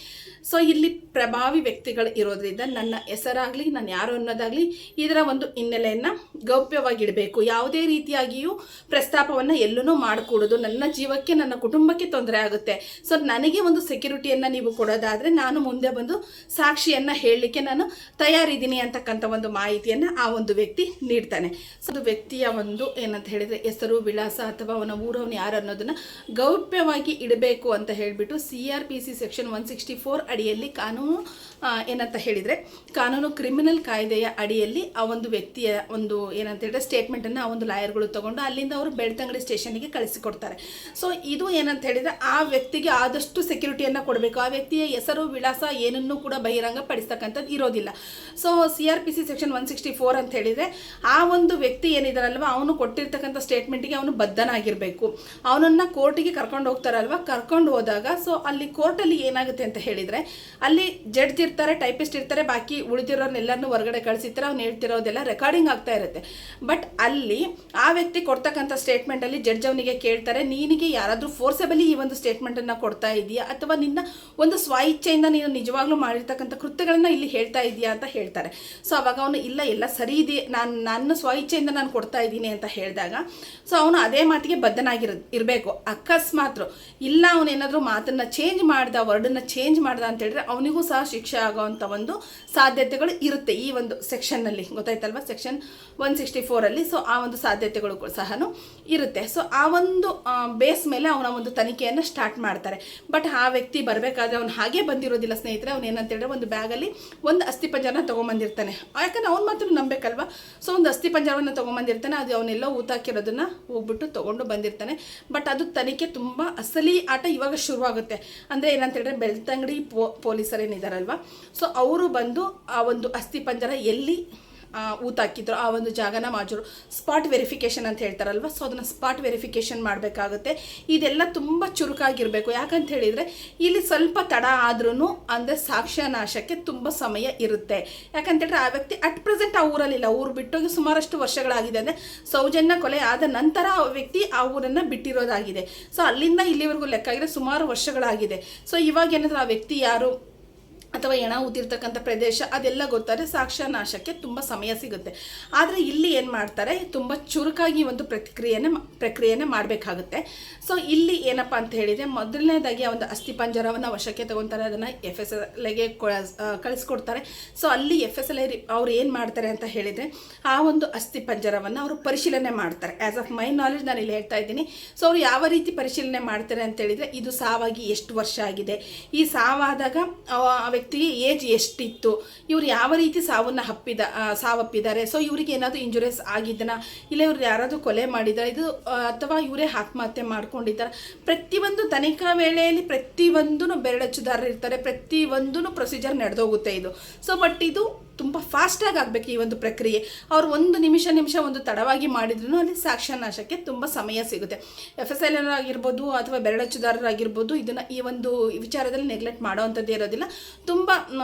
ಸೊ ಇಲ್ಲಿ ಪ್ರಭಾವಿ ವ್ಯಕ್ತಿಗಳು ಇರೋದ್ರಿಂದ ನನ್ನ ಹೆಸರಾಗಲಿ ನಾನು ಯಾರು ಅನ್ನೋದಾಗಲಿ ಇದರ ಒಂದು ಹಿನ್ನೆಲೆಯನ್ನು ಗೌಪ್ಯವಾಗಿಡಬೇಕು, ಯಾವುದೇ ರೀತಿಯಾಗಿಯೂ ಪ್ರಸ್ತಾಪವನ್ನು ಎಲ್ಲೂ ಮಾಡಿಕೊಡೋದು, ನನ್ನ ಜೀವಕ್ಕೆ ನನ್ನ ಕುಟುಂಬಕ್ಕೆ ತೊಂದರೆ ಆಗುತ್ತೆ. ಸೊ ನನಗೆ ಒಂದು ಸೆಕ್ಯೂರಿಟಿಯನ್ನು ನೀವು ಕೊಡೋದಾದರೆ ನಾನು ಮುಂದೆ ಬಂದು ಸಾಕ್ಷಿಯನ್ನು ಹೇಳಲಿಕ್ಕೆ ನಾನು ತಯಾರಿದ್ದೀನಿ ಅಂತಕ್ಕಂಥ ಒಂದು ಮಾಹಿತಿಯನ್ನು ಆ ಒಂದು ವ್ಯಕ್ತಿ ನೀಡ್ತಾನೆ. ಸೊ ಅದು ವ್ಯಕ್ತಿಯ ಒಂದು ಒಂದು ಏನಂತ ಹೇಳಿದರೆ ಹೆಸರು, ವಿಳಾಸ ಅಥವಾ ಅವನ ಊರವನು ಯಾರು ಅನ್ನೋದನ್ನು ಗೌಪ್ಯವಾಗಿ ಇಡಬೇಕು ಅಂತ ಹೇಳಿಬಿಟ್ಟು CRPC ಸೆಕ್ಷನ್ 164 ಅಡಿಯಲ್ಲಿ ಕಾನೂನು ಏನಂತ ಹೇಳಿದರೆ ಕಾನೂನು ಕ್ರಿಮಿನಲ್ ಕಾಯ್ದೆಯ ಅಡಿಯಲ್ಲಿ ಆ ಒಂದು ವ್ಯಕ್ತಿಯ ಒಂದು ಏನಂತ ಹೇಳಿದ್ರೆ ಸ್ಟೇಟ್ಮೆಂಟನ್ನು ಆ ಒಂದು ಲಾಯರ್ಗಳು ತಗೊಂಡು ಅಲ್ಲಿಂದ ಅವರು ಬೆಳ್ತಂಗಡಿ ಸ್ಟೇಷನ್ಗೆ ಕಳಿಸಿಕೊಡ್ತಾರೆ. ಸೊ ಇದು ಏನಂತ ಹೇಳಿದರೆ ಆ ವ್ಯಕ್ತಿಗೆ ಆದಷ್ಟು ಸೆಕ್ಯೂರಿಟಿಯನ್ನು ಕೊಡಬೇಕು. ಆ ವ್ಯಕ್ತಿಯ ಹೆಸರು, ವಿಳಾಸ ಏನನ್ನೂ ಕೂಡ ಬಹಿರಂಗ ಪಡಿಸ್ತಕ್ಕಂಥದ್ದು ಇರೋದಿಲ್ಲ. ಸೊ CRPC ಸೆಕ್ಷನ್ 164 ಅಂತ ಹೇಳಿದರೆ ಆ ಒಂದು ವ್ಯಕ್ತಿ ಏನಿದಾರಲ್ವ ಅವನು ಕೊಟ್ಟಿರ್ತಕ್ಕಂಥ ಸ್ಟೇಟ್ಮೆಂಟಿಗೆ ಅವನು ಬದ್ಧನಾಗಿರಬೇಕು. ಅವನನ್ನು ಕೋರ್ಟಿಗೆ ಕರ್ಕೊಂಡು ಹೋಗ್ತಾರಲ್ವ, ಕರ್ಕೊಂಡು ಹೋದಾಗ ಸೊ ಅಲ್ಲಿ ಕೋರ್ಟಲ್ಲಿ ಏನಾಗುತ್ತೆ ಅಂತ ಹೇಳಿದರೆ ಅಲ್ಲಿ ಜಡ್ಜ್ ಇರ್ತಾರೆ, ಟೈಪಿಸ್ಟ್ ಇರ್ತಾರೆ, ಬಾಕಿ ಉಳಿದಿರೋರ್ನೆಲ್ಲರನ್ನೂ ಹೊರಗಡೆ ಕಳಿಸಿರ್ತಾರೆ. ಅವ್ನು ಹೇಳ್ತಿರೋದೆಲ್ಲ ರೆಕಾರ್ಡಿಂಗ್ ಆಗ್ತಾ ಇರುತ್ತೆ. ಬಟ್ ಅಲ್ಲಿ ಆ ವ್ಯಕ್ತಿ ಕೊಡ್ತಕ್ಕಂಥ ಸ್ಟೇಟ್ಮೆಂಟಲ್ಲಿ ಜಡ್ಜ್ ಅವನಿಗೆ ಕೇಳ್ತಾರೆ, ನಿನಗೆ ಯಾರಾದರೂ ಫೋರ್ಸಬಲಿ ಈ ಒಂದು ಸ್ಟೇಟ್ಮೆಂಟನ್ನು ಕೊಡ್ತಾ ಇದೆಯಾ ಅಥವಾ ನಿನ್ನ ಒಂದು ಸ್ವ ಇಚ್ಛೆಯಿಂದ ನೀನು ನಿಜವಾಗ್ಲೂ ಮಾಡಿರ್ತಕ್ಕಂಥ ಕೃತ್ಯಗಳನ್ನು ಇಲ್ಲಿ ಹೇಳ್ತಾ ಇದೆಯಾ ಅಂತ ಹೇಳ್ತಾರೆ. ಸೊ ಅವಾಗ ಅವನು ಇಲ್ಲ ಎಲ್ಲ ಸರಿ ಇದೆ, ನನ್ನ ಸ್ವ ಇಚ್ಛೆಯಿಂದ ನಾನು ಕೊಡ್ತಾ ಇದ್ದೀನಿ ಅಂತ ಹೇಳಿದಾಗ ಸೊ ಅವನು ಅದೇ ಮಾತಿಗೆ ಇರಬೇಕು. ಅಕಸ್ಮಾತ್ ಇಲ್ಲ ಅವನೇನಾದರೂ ಮಾತನ್ನು ಚೇಂಜ್ ಮಾಡ್ದ, ವರ್ಡನ್ನು ಚೇಂಜ್ ಮಾಡ್ದ ಅಂತ ಹೇಳಿದ್ರೆ ಅವನಿಗೂ ಸಹ ಶಿಕ್ಷೆ ಆಗೋವಂಥ ಒಂದು ಸಾಧ್ಯತೆಗಳು ಇರುತ್ತೆ ಈ ಒಂದು ಸೆಕ್ಷನ್ನಲ್ಲಿ. ಗೊತ್ತಾಯ್ತಲ್ವ, ಸೆಕ್ಷನ್ 164 ಸೊ ಆ ಒಂದು ಸಾಧ್ಯತೆಗಳು ಸಹ ಇರುತ್ತೆ. ಸೊ ಆ ಒಂದು ಬೇಸ್ ಮೇಲೆ ಅವನ ಒಂದು ತನಿಖೆಯನ್ನು ಸ್ಟಾರ್ಟ್ ಮಾಡ್ತಾರೆ. ಬಟ್ ಆ ವ್ಯಕ್ತಿ ಬರಬೇಕಾದ್ರೆ ಅವನು ಹಾಗೆ ಬಂದಿರೋದಿಲ್ಲ ಸ್ನೇಹಿತರೆ. ಅವನು ಏನಂತ ಹೇಳಿದ್ರೆ ಒಂದು ಬ್ಯಾಗಲ್ಲಿ ಒಂದು ಅಸ್ಥಿಪಂಜರನ ತೊಗೊಂಬಂದಿರ್ತಾನೆ. ಯಾಕಂದ್ರೆ ಅವ್ನು ಮಾತ್ರ ನಂಬೇಕಲ್ವ. ಸೊ ಒಂದು ಅಸ್ಥಿಪಂಜರವನ್ನು ತೊಗೊಂಬಂದಿರ್ತಾನೆ, ಅದು ಅವನೆಲ್ಲ ಊತಾಕಿರೋದನ್ನು ಹೋಗ್ಬಿಟ್ಟು ತೊಗೊಂಡು ಬಂದಿರ್ತಾನೆ. ಬಟ್ ಅದು ತನಿಖೆ ತುಂಬ ಅಸಲಿ ಆಟ ಇವಾಗ ಶುರುವಾಗುತ್ತೆ. ಅಂದರೆ ಏನಂತ ಹೇಳಿದ್ರೆ ಬೆಳ್ತಂಗಡಿ ಪೊಲೀಸರೇನಿದಾರಲ್ವ ಸೊ ಅವರು ಬಂದು ಆ ಒಂದು ಅಸ್ಥಿಪಂಜರ ಎಲ್ಲಿ ಊತಾಕಿದ್ರು ಆ ಒಂದು ಜಾಗನ ಮಾಜೂರು ಸ್ಪಾಟ್ ವೆರಿಫಿಕೇಷನ್ ಅಂತ ಹೇಳ್ತಾರಲ್ವ. ಸೊ ಅದನ್ನು ಸ್ಪಾಟ್ ವೆರಿಫಿಕೇಷನ್ ಮಾಡಬೇಕಾಗುತ್ತೆ. ಇದೆಲ್ಲ ತುಂಬ ಚುರುಕಾಗಿರಬೇಕು. ಯಾಕಂತ ಹೇಳಿದರೆ ಇಲ್ಲಿ ಸ್ವಲ್ಪ ತಡ ಆದ್ರೂ ಅಂದರೆ ಸಾಕ್ಷ್ಯನಾಶಕ್ಕೆ ತುಂಬ ಸಮಯ ಇರುತ್ತೆ. ಯಾಕಂತೇಳಿದ್ರೆ ಆ ವ್ಯಕ್ತಿ ಅಟ್ ಪ್ರೆಸೆಂಟ್ ಆ ಊರಲ್ಲಿಲ್ಲ, ಊರು ಬಿಟ್ಟೋಗಿ ಸುಮಾರಷ್ಟು ವರ್ಷಗಳಾಗಿದೆ. ಅಂದರೆ ಸೌಜನ್ಯ ಕೊಲೆ ಆದ ನಂತರ ಆ ವ್ಯಕ್ತಿ ಆ ಊರನ್ನು ಬಿಟ್ಟಿರೋದಾಗಿದೆ. ಸೊ ಅಲ್ಲಿಂದ ಇಲ್ಲಿವರೆಗೂ ಲೆಕ್ಕ ಆಗಿದ್ರೆ ಸುಮಾರು ವರ್ಷಗಳಾಗಿದೆ. ಸೊ ಇವಾಗ ಏನಾದರೂ ಆ ವ್ಯಕ್ತಿ ಯಾರು ಅಥವಾ ಹೆಣ ಊದಿರ್ತಕ್ಕಂಥ ಪ್ರದೇಶ ಅದೆಲ್ಲ ಗೊತ್ತಾದರೆ ಸಾಕ್ಷ್ಯನಾಶಕ್ಕೆ ತುಂಬ ಸಮಯ ಸಿಗುತ್ತೆ. ಆದರೆ ಇಲ್ಲಿ ಏನು ಮಾಡ್ತಾರೆ, ತುಂಬ ಚುರುಕಾಗಿ ಒಂದು ಪ್ರಕ್ರಿಯೆಯನ್ನು ಮಾಡಬೇಕಾಗುತ್ತೆ. ಸೊ ಇಲ್ಲಿ ಏನಪ್ಪ ಅಂತ ಹೇಳಿದರೆ ಮೊದಲನೇದಾಗಿ ಆ ಒಂದು ಅಸ್ಥಿಪಂಜರವನ್ನು ವಶಕ್ಕೆ ತಗೊತಾರೆ, ಅದನ್ನು FSLಗೆ ಕಳಿಸ್ಕೊಡ್ತಾರೆ. ಸೊ ಅಲ್ಲಿ FSL ಅವ್ರು ಏನು ಮಾಡ್ತಾರೆ ಅಂತ ಹೇಳಿದರೆ ಆ ಒಂದು ಅಸ್ಥಿಪಂಜರವನ್ನು ಅವರು ಪರಿಶೀಲನೆ ಮಾಡ್ತಾರೆ. ಆ್ಯಸ್ ಆಫ್ ಮೈ ನಾಲೆಡ್ಜ್ ನಾನು ಇಲ್ಲಿ ಹೇಳ್ತಾ ಇದ್ದೀನಿ. ಸೊ ಅವ್ರು ಯಾವ ರೀತಿ ಪರಿಶೀಲನೆ ಮಾಡ್ತಾರೆ ಅಂತ ಹೇಳಿದರೆ ಇದು ಸಾವಾಗಿ ಎಷ್ಟು ವರ್ಷ ಆಗಿದೆ, ಈ ಸಾವಾದಾಗ ವ್ಯಕ್ತಿಗೆ ಏಜ್ ಎಷ್ಟಿತ್ತು, ಇವ್ರು ಯಾವ ರೀತಿ ಸಾವಪ್ಪಿದ್ದಾರೆ, ಸೊ ಇವ್ರಿಗೆ ಏನಾದರೂ ಇಂಜುರೀಸ್ ಆಗಿದ್ದನ, ಇಲ್ಲ ಇವ್ರು ಯಾರಾದರೂ ಕೊಲೆ ಮಾಡಿದ್ದಾರೆ ಇದು ಅಥವಾ ಇವರೇ ಆತ್ಮಹತ್ಯೆ ಮಾಡ್ಕೊಂಡಿದ್ದಾರೆ. ಪ್ರತಿಯೊಂದು ತನಿಖಾ ವೇಳೆಯಲ್ಲಿ ಪ್ರತಿಯೊಂದೂ ಬೆರಳಚ್ಚುದಾರರು ಇರ್ತಾರೆ, ಪ್ರತಿಯೊಂದೂ ಪ್ರೊಸೀಜರ್ ನಡೆದೋಗುತ್ತೆ ಇದು. ಸೊ ಬಟ್ ಇದು ತುಂಬ ಫಾಸ್ಟಾಗಿ ಆಗಬೇಕು ಈ ಒಂದು ಪ್ರಕ್ರಿಯೆ. ಅವರು ಒಂದು ನಿಮಿಷ ಒಂದು ತಡವಾಗಿ ಮಾಡಿದ್ರೂ ಅಲ್ಲಿ ಸಾಕ್ಷ್ಯನಾಶಕ್ಕೆ ತುಂಬ ಸಮಯ ಸಿಗುತ್ತೆ. FSL ಆಗಿರ್ಬೋದು ಅಥವಾ ಬೆರಳಚ್ಚುದಾರರಾಗಿರ್ಬೋದು ಇದನ್ನು ಈ ಒಂದು ವಿಚಾರದಲ್ಲಿ ನೆಗ್ಲೆಕ್ಟ್ ಮಾಡೋವಂಥದ್ದು ಇರೋದಿಲ್ಲ. ತುಂಬ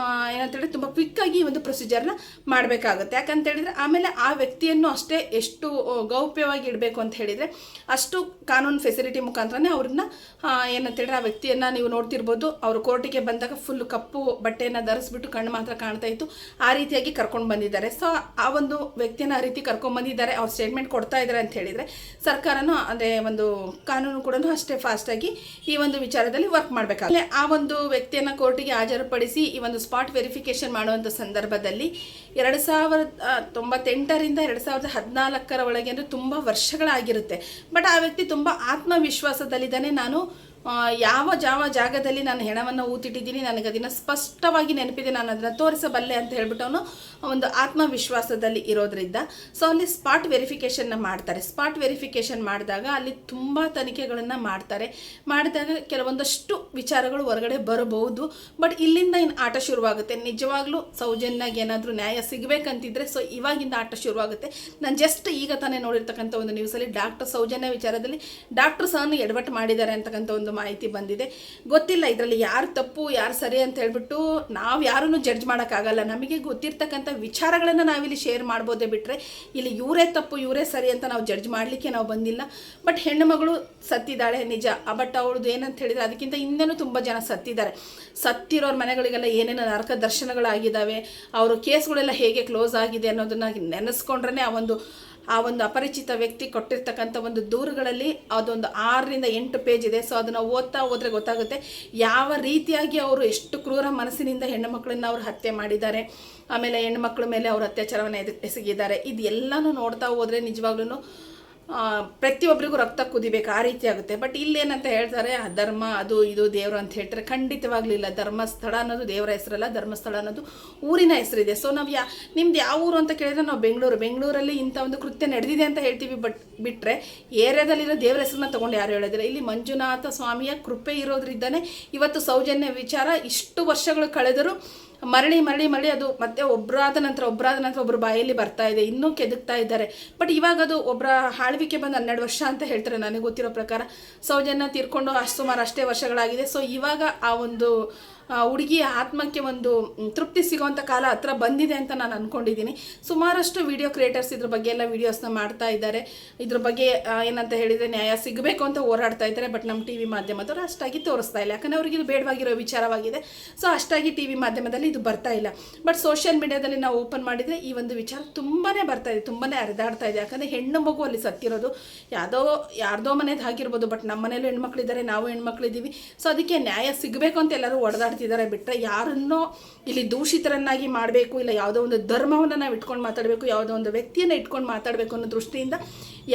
ಏನಂತೇಳಿ ತುಂಬ ಕ್ವಿಕ್ಕಾಗಿ ಈ ಒಂದು ಪ್ರೊಸೀಜರ್ನ ಮಾಡಬೇಕಾಗುತ್ತೆ. ಯಾಕಂತೇಳಿದರೆ ಆಮೇಲೆ ಆ ವ್ಯಕ್ತಿಯನ್ನು ಅಷ್ಟೇ ಎಷ್ಟು ಗೌಪ್ಯವಾಗಿ ಇಡಬೇಕು ಅಂತ ಹೇಳಿದರೆ ಅಷ್ಟು ಕಾನೂನು ಫೆಸಿಲಿಟಿ ಮುಖಾಂತರನೇ ಅವ್ರನ್ನ ಏನಂತೇಳಿದ್ರೆ ಆ ವ್ಯಕ್ತಿಯನ್ನು ನೀವು ನೋಡ್ತಿರ್ಬೋದು. ಅವರು ಕೋರ್ಟಿಗೆ ಬಂದಾಗ ಫುಲ್ ಕಪ್ಪು ಬಟ್ಟೆಯನ್ನು ಧರಿಸ್ಬಿಟ್ಟು ಕಣ್ಣು ಮಾತ್ರ ಕಾಣ್ತಾ ಇತ್ತು, ಆ ರೀತಿಯಾಗಿ ಕರ್ಕೊಂಡು ಬಂದಿದ್ದಾರೆ. ಸೊ ಆ ಒಂದು ವ್ಯಕ್ತಿಯನ್ನು ಆ ರೀತಿ ಕರ್ಕೊಂಡು ಬಂದಿದ್ದಾರೆ, ಅವ್ರು ಸ್ಟೇಟ್ಮೆಂಟ್ ಕೊಡ್ತಾ ಇದ್ದಾರೆ ಅಂತ ಹೇಳಿದರೆ ಸರ್ಕಾರನೂ ಅದೇ ಒಂದು ಕಾನೂನು ಕೂಡ ಅಷ್ಟೇ ಫಾಸ್ಟಾಗಿ ಈ ಒಂದು ವಿಚಾರದಲ್ಲಿ ವರ್ಕ್ ಮಾಡಬೇಕಾಗುತ್ತೆ. ಆ ಒಂದು ವ್ಯಕ್ತಿಯನ್ನು ಕೋರ್ಟಿಗೆ ಹಾಜರುಪಡಿಸಿ ಈ ಒಂದು ಸ್ಪಾಟ್ ವೆರಿಫಿಕೇಷನ್ ಮಾಡುವಂಥ ಸಂದರ್ಭದಲ್ಲಿ 2098ರಿಂದ 2014 ಒಳಗೆ ಅಂದರೆ ತುಂಬ ವರ್ಷಗಳಾಗಿರುತ್ತೆ. ಬಟ್ ಆ ವ್ಯಕ್ತಿ ತುಂಬ ಆತ್ಮವಿಶ್ವಾಸದಲ್ಲಿದ್ದಾನೆ. ನಾನು ಯಾವ ಜಾಗದಲ್ಲಿ ನಾನು ಹೆಣವನ್ನು ಊತಿಟ್ಟಿದ್ದೀನಿ, ನನಗೆ ಅದನ್ನು ಸ್ಪಷ್ಟವಾಗಿ ನೆನಪಿದೆ, ನಾನು ಅದನ್ನು ತೋರಿಸಬಲ್ಲೆ ಅಂತ ಹೇಳ್ಬಿಟ್ಟು ಅವನು ಒಂದು ಆತ್ಮವಿಶ್ವಾಸದಲ್ಲಿ ಇರೋದ್ರಿಂದ ಸೊ ಅಲ್ಲಿ ಸ್ಪಾಟ್ ವೆರಿಫಿಕೇಷನ್ನ ಮಾಡ್ತಾರೆ. ಸ್ಪಾಟ್ ವೆರಿಫಿಕೇಷನ್ ಮಾಡಿದಾಗ ಅಲ್ಲಿ ತುಂಬ ತನಿಖೆಗಳನ್ನು ಮಾಡಿದಾಗ ಕೆಲವೊಂದಷ್ಟು ವಿಚಾರಗಳು ಹೊರಗಡೆ ಬರಬಹುದು. ಬಟ್ ಇಲ್ಲಿಂದ ಇನ್ನು ಆಟ ಶುರುವಾಗುತ್ತೆ. ನಿಜವಾಗ್ಲೂ ಸೌಜನ್ಯಾಗೆ ಏನಾದರೂ ನ್ಯಾಯ ಸಿಗಬೇಕಂತಿದ್ರೆ ಸೊ ಇವಾಗಿಂದ ಆಟ ಶುರುವಾಗುತ್ತೆ. ನಾನು ಜಸ್ಟ್ ಈಗ ತಾನೇ ನೋಡಿರ್ತಕ್ಕಂಥ ಒಂದು ನ್ಯೂಸಲ್ಲಿ ಡಾಕ್ಟರ್ ಸೌಜನ್ಯ ವಿಚಾರದಲ್ಲಿ ಡಾಕ್ಟರ್ ಸಹ ಎಡವಟ್ಟು ಮಾಡಿದ್ದಾರೆ ಅಂತಕ್ಕಂಥ ಒಂದು ಮಾಹಿತಿ ಬಂದಿದೆ. ಗೊತ್ತಿಲ್ಲ ಇದರಲ್ಲಿ ಯಾರು ತಪ್ಪು ಯಾರು ಸರಿ ಅಂತ ಹೇಳ್ಬಿಟ್ಟು ನಾವು ಯಾರನ್ನು ಜಡ್ಜ್ ಮಾಡೋಕ್ಕಾಗಲ್ಲ. ನಮಗೆ ಗೊತ್ತಿರ್ತಕ್ಕಂಥ ವಿಚಾರಗಳನ್ನು ನಾವಿಲ್ಲಿ ಶೇರ್ ಮಾಡ್ಬೋದೇ ಬಿಟ್ಟರೆ ಇಲ್ಲಿ ಇವರೇ ತಪ್ಪು ಇವರೇ ಸರಿ ಅಂತ ನಾವು ಜಡ್ಜ್ ಮಾಡಲಿಕ್ಕೆ ನಾವು ಬಂದಿಲ್ಲ. ಬಟ್ ಹೆಣ್ಣು ಮಗಳು ಸತ್ತಿದ್ದಾಳೆ ನಿಜ, ಬಟ್ ಅವಳದು ಏನಂತ ಹೇಳಿದರೆ ಅದಕ್ಕಿಂತ ಹಿಂದೆನೂ ತುಂಬ ಜನ ಸತ್ತಿದ್ದಾರೆ. ಸತ್ತಿರೋರ ಮನೆಗಳಿಗೆಲ್ಲ ಏನೇನು ನರಕ ದರ್ಶನಗಳಾಗಿದ್ದಾವೆ, ಅವರು ಕೇಸ್ಗಳೆಲ್ಲ ಹೇಗೆ ಕ್ಲೋಸ್ ಆಗಿದೆ ಅನ್ನೋದನ್ನು ನೆನೆಸ್ಕೊಂಡ್ರೆ ಆ ಒಂದು ಅಪರಿಚಿತ ವ್ಯಕ್ತಿ ಕೊಟ್ಟಿರ್ತಕ್ಕಂಥ ಒಂದು ದೂರುಗಳಲ್ಲಿ ಅದೊಂದು 6ರಿಂದ 8 ಪೇಜ್ ಇದೆ. ಸೊ ಅದನ್ನು ಓದ್ತಾ ಹೋದರೆ ಗೊತ್ತಾಗುತ್ತೆ ಯಾವ ರೀತಿಯಾಗಿ ಅವರು ಎಷ್ಟು ಕ್ರೂರ ಮನಸ್ಸಿನಿಂದ ಹೆಣ್ಣು ಮಕ್ಕಳನ್ನು ಅವರು ಹತ್ಯೆ ಮಾಡಿದ್ದಾರೆ, ಆಮೇಲೆ ಹೆಣ್ಣು ಮಕ್ಕಳ ಮೇಲೆ ಅವರು ಅತ್ಯಾಚಾರವನ್ನು ಎಸಗಿದ್ದಾರೆ. ಇದೆಲ್ಲನೂ ನೋಡ್ತಾ ಹೋದರೆ ನಿಜವಾಗ್ಲೂ ಪ್ರತಿಯೊಬ್ಬರಿಗೂ ರಕ್ತ ಕುದಿಬೇಕು, ಆ ರೀತಿ ಆಗುತ್ತೆ. ಬಟ್ ಇಲ್ಲೇನಂತ ಹೇಳ್ತಾರೆ, ಧರ್ಮ ಅದು ಇದು ದೇವರು ಅಂತ ಹೇಳ್ತಾರೆ. ಖಂಡಿತವಾಗ್ಲಿಲ್ಲ. ಧರ್ಮಸ್ಥಳ ಅನ್ನೋದು ದೇವರ ಹೆಸರಲ್ಲ, ಧರ್ಮಸ್ಥಳ ಅನ್ನೋದು ಊರಿನ ಹೆಸರಿದೆ. ಸೊ ನಾವು ನಿಮ್ದು ಯಾವ ಊರು ಅಂತ ಕೇಳಿದ್ರೆ ನಾವು ಬೆಂಗಳೂರಲ್ಲಿ ಇಂಥ ಒಂದು ಕೃತ್ಯ ನಡೆದಿದೆ ಅಂತ ಹೇಳ್ತೀವಿ. ಬಟ್ ಬಿಟ್ಟರೆ ಏರಿಯಾದಲ್ಲಿರೋ ದೇವರ ಹೆಸರನ್ನ ತೊಗೊಂಡು ಯಾರು ಹೇಳೋದಿಲ್ಲ. ಇಲ್ಲಿ ಮಂಜುನಾಥ ಸ್ವಾಮಿಯ ಕೃಪೆ ಇರೋದ್ರಿಂದನೇ ಇವತ್ತು ಸೌಜನ್ಯ ವಿಚಾರ ಇಷ್ಟು ವರ್ಷಗಳು ಕಳೆದರೂ ಮರಳಿ ಅದು ಮತ್ತೆ ಒಬ್ಬರಾದ ನಂತರ ಒಬ್ಬರ ಬಾಯಲ್ಲಿ ಬರ್ತಾ ಇದೆ, ಇನ್ನೂ ಕೆದಕ್ತಾ ಇದ್ದಾರೆ. ಬಟ್ ಇವಾಗ ಅದು ಒಬ್ಬರ ಆಳ್ವಿಕೆ ಬಂದು 12 ವರ್ಷ ಅಂತ ಹೇಳ್ತಾರೆ ನನಗೆ ಗೊತ್ತಿರೋ ಪ್ರಕಾರ. ಸೌಜನ್ಯ ತೀರ್ಕೊಂಡು ಸುಮಾರು ಅಷ್ಟೇ ವರ್ಷಗಳಾಗಿದೆ. ಸೊ ಇವಾಗ ಆ ಒಂದು ಹುಡುಗಿಯ ಆತ್ಮಕ್ಕೆ ಒಂದು ತೃಪ್ತಿ ಸಿಗೋವಂಥ ಕಾಲ ಹತ್ರ ಬಂದಿದೆ ಅಂತ ನಾನು ಅಂದ್ಕೊಂಡಿದ್ದೀನಿ. ಸುಮಾರಷ್ಟು ವಿಡಿಯೋ ಕ್ರಿಯೇಟರ್ಸ್ ಇದ್ರ ಬಗ್ಗೆ ಎಲ್ಲ ವೀಡಿಯೋಸ್ನ ಮಾಡ್ತಾ ಇದ್ದಾರೆ. ಇದ್ರ ಬಗ್ಗೆ ಏನಂತ ಹೇಳಿದರೆ ನ್ಯಾಯ ಸಿಗಬೇಕು ಅಂತ ಹೋರಾಡ್ತಾ ಇದ್ದಾರೆ. ಬಟ್ ನಮ್ಮ ಟಿ ವಿ ಮಾಧ್ಯಮದವರು ಅಷ್ಟಾಗಿ ತೋರಿಸ್ತಾ ಇಲ್ಲ, ಯಾಕಂದರೆ ಅವ್ರಿಗೆ ಇದು ಬೇಡವಾಗಿರೋ ವಿಚಾರವಾಗಿದೆ. ಸೊ ಅಷ್ಟಾಗಿ ಟಿ ವಿ ಮಾಧ್ಯಮದಲ್ಲಿ ಇದು ಬರ್ತಾ ಇಲ್ಲ. ಬಟ್ ಸೋಷಿಯಲ್ ಮೀಡಿಯಾದಲ್ಲಿ ನಾವು ಓಪನ್ ಮಾಡಿದರೆ ಈ ಒಂದು ವಿಚಾರ ತುಂಬಾ ಬರ್ತಾ ಇದೆ, ತುಂಬಾ ಹರಿದಾಡ್ತಾ ಇದೆ. ಯಾಕಂದರೆ ಹೆಣ್ಣು ಮಗು ಅಲ್ಲಿ ಸತ್ತಿರೋದು ಯಾರ್ದೋ ಮನೇದು ಆಗಿರ್ಬೋದು. ಬಟ್ ನಮ್ಮ ಮನೇಲೂ ಹೆಣ್ಮಕ್ಳಿದ್ದಾರೆ, ನಾವು ಹೆಣ್ಮಕ್ಳಿದ್ದೀವಿ. ಸೊ ಅದಕ್ಕೆ ನ್ಯಾಯ ಸಿಗಬೇಕು ಅಂತ ಎಲ್ಲರೂ ಹೊಡೆದಾಡ್ತಿದ್ದಾರೆ. ಬಿಟ್ಟರೆ ಯಾರನ್ನೋ ಇಲ್ಲಿ ದೂಷಿತರನ್ನಾಗಿ ಮಾಡಬೇಕು, ಇಲ್ಲ ಯಾವುದೋ ಒಂದು ಧರ್ಮವನ್ನು ನಾವು ಇಟ್ಕೊಂಡು ಮಾತಾಡಬೇಕು, ಯಾವುದೋ ಒಂದು ವ್ಯಕ್ತಿಯನ್ನು ಇಟ್ಕೊಂಡು ಮಾತಾಡಬೇಕು ಅನ್ನೋ ದೃಷ್ಟಿಯಿಂದ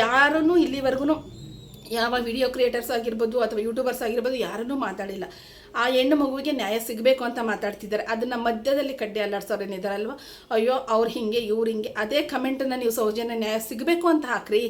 ಯಾರನ್ನೂ ಇಲ್ಲಿವರೆಗೂ ಯಾವ ವಿಡಿಯೋ ಕ್ರಿಯೇಟರ್ಸ್ ಆಗಿರ್ಬೋದು ಅಥವಾ ಯೂಟ್ಯೂಬರ್ಸ್ ಆಗಿರ್ಬೋದು ಯಾರನ್ನೂ ಮಾತಾಡಿಲ್ಲ. ಆ ಹೆಣ್ಣು ಮಗುವಿಗೆ ನ್ಯಾಯ ಸಿಗಬೇಕು ಅಂತ ಮಾತಾಡ್ತಿದ್ದಾರೆ. ಅದನ್ನು ಮಧ್ಯದಲ್ಲಿ ಕಡ್ಡಿ ಅಲ್ಲಾಡ್ಸೋರೇನಿದ್ದಾರಲ್ವ, ಅಯ್ಯೋ ಅವ್ರು ಹಿಂಗೆ ಇವ್ರು ಹಿಂಗೆ, ಅದೇ ಕಮೆಂಟನ್ನು ನೀವು ಸೌಜನ್ಯ ನ್ಯಾಯ ಸಿಗಬೇಕು ಅಂತ ಹಾಕ್ರಿ.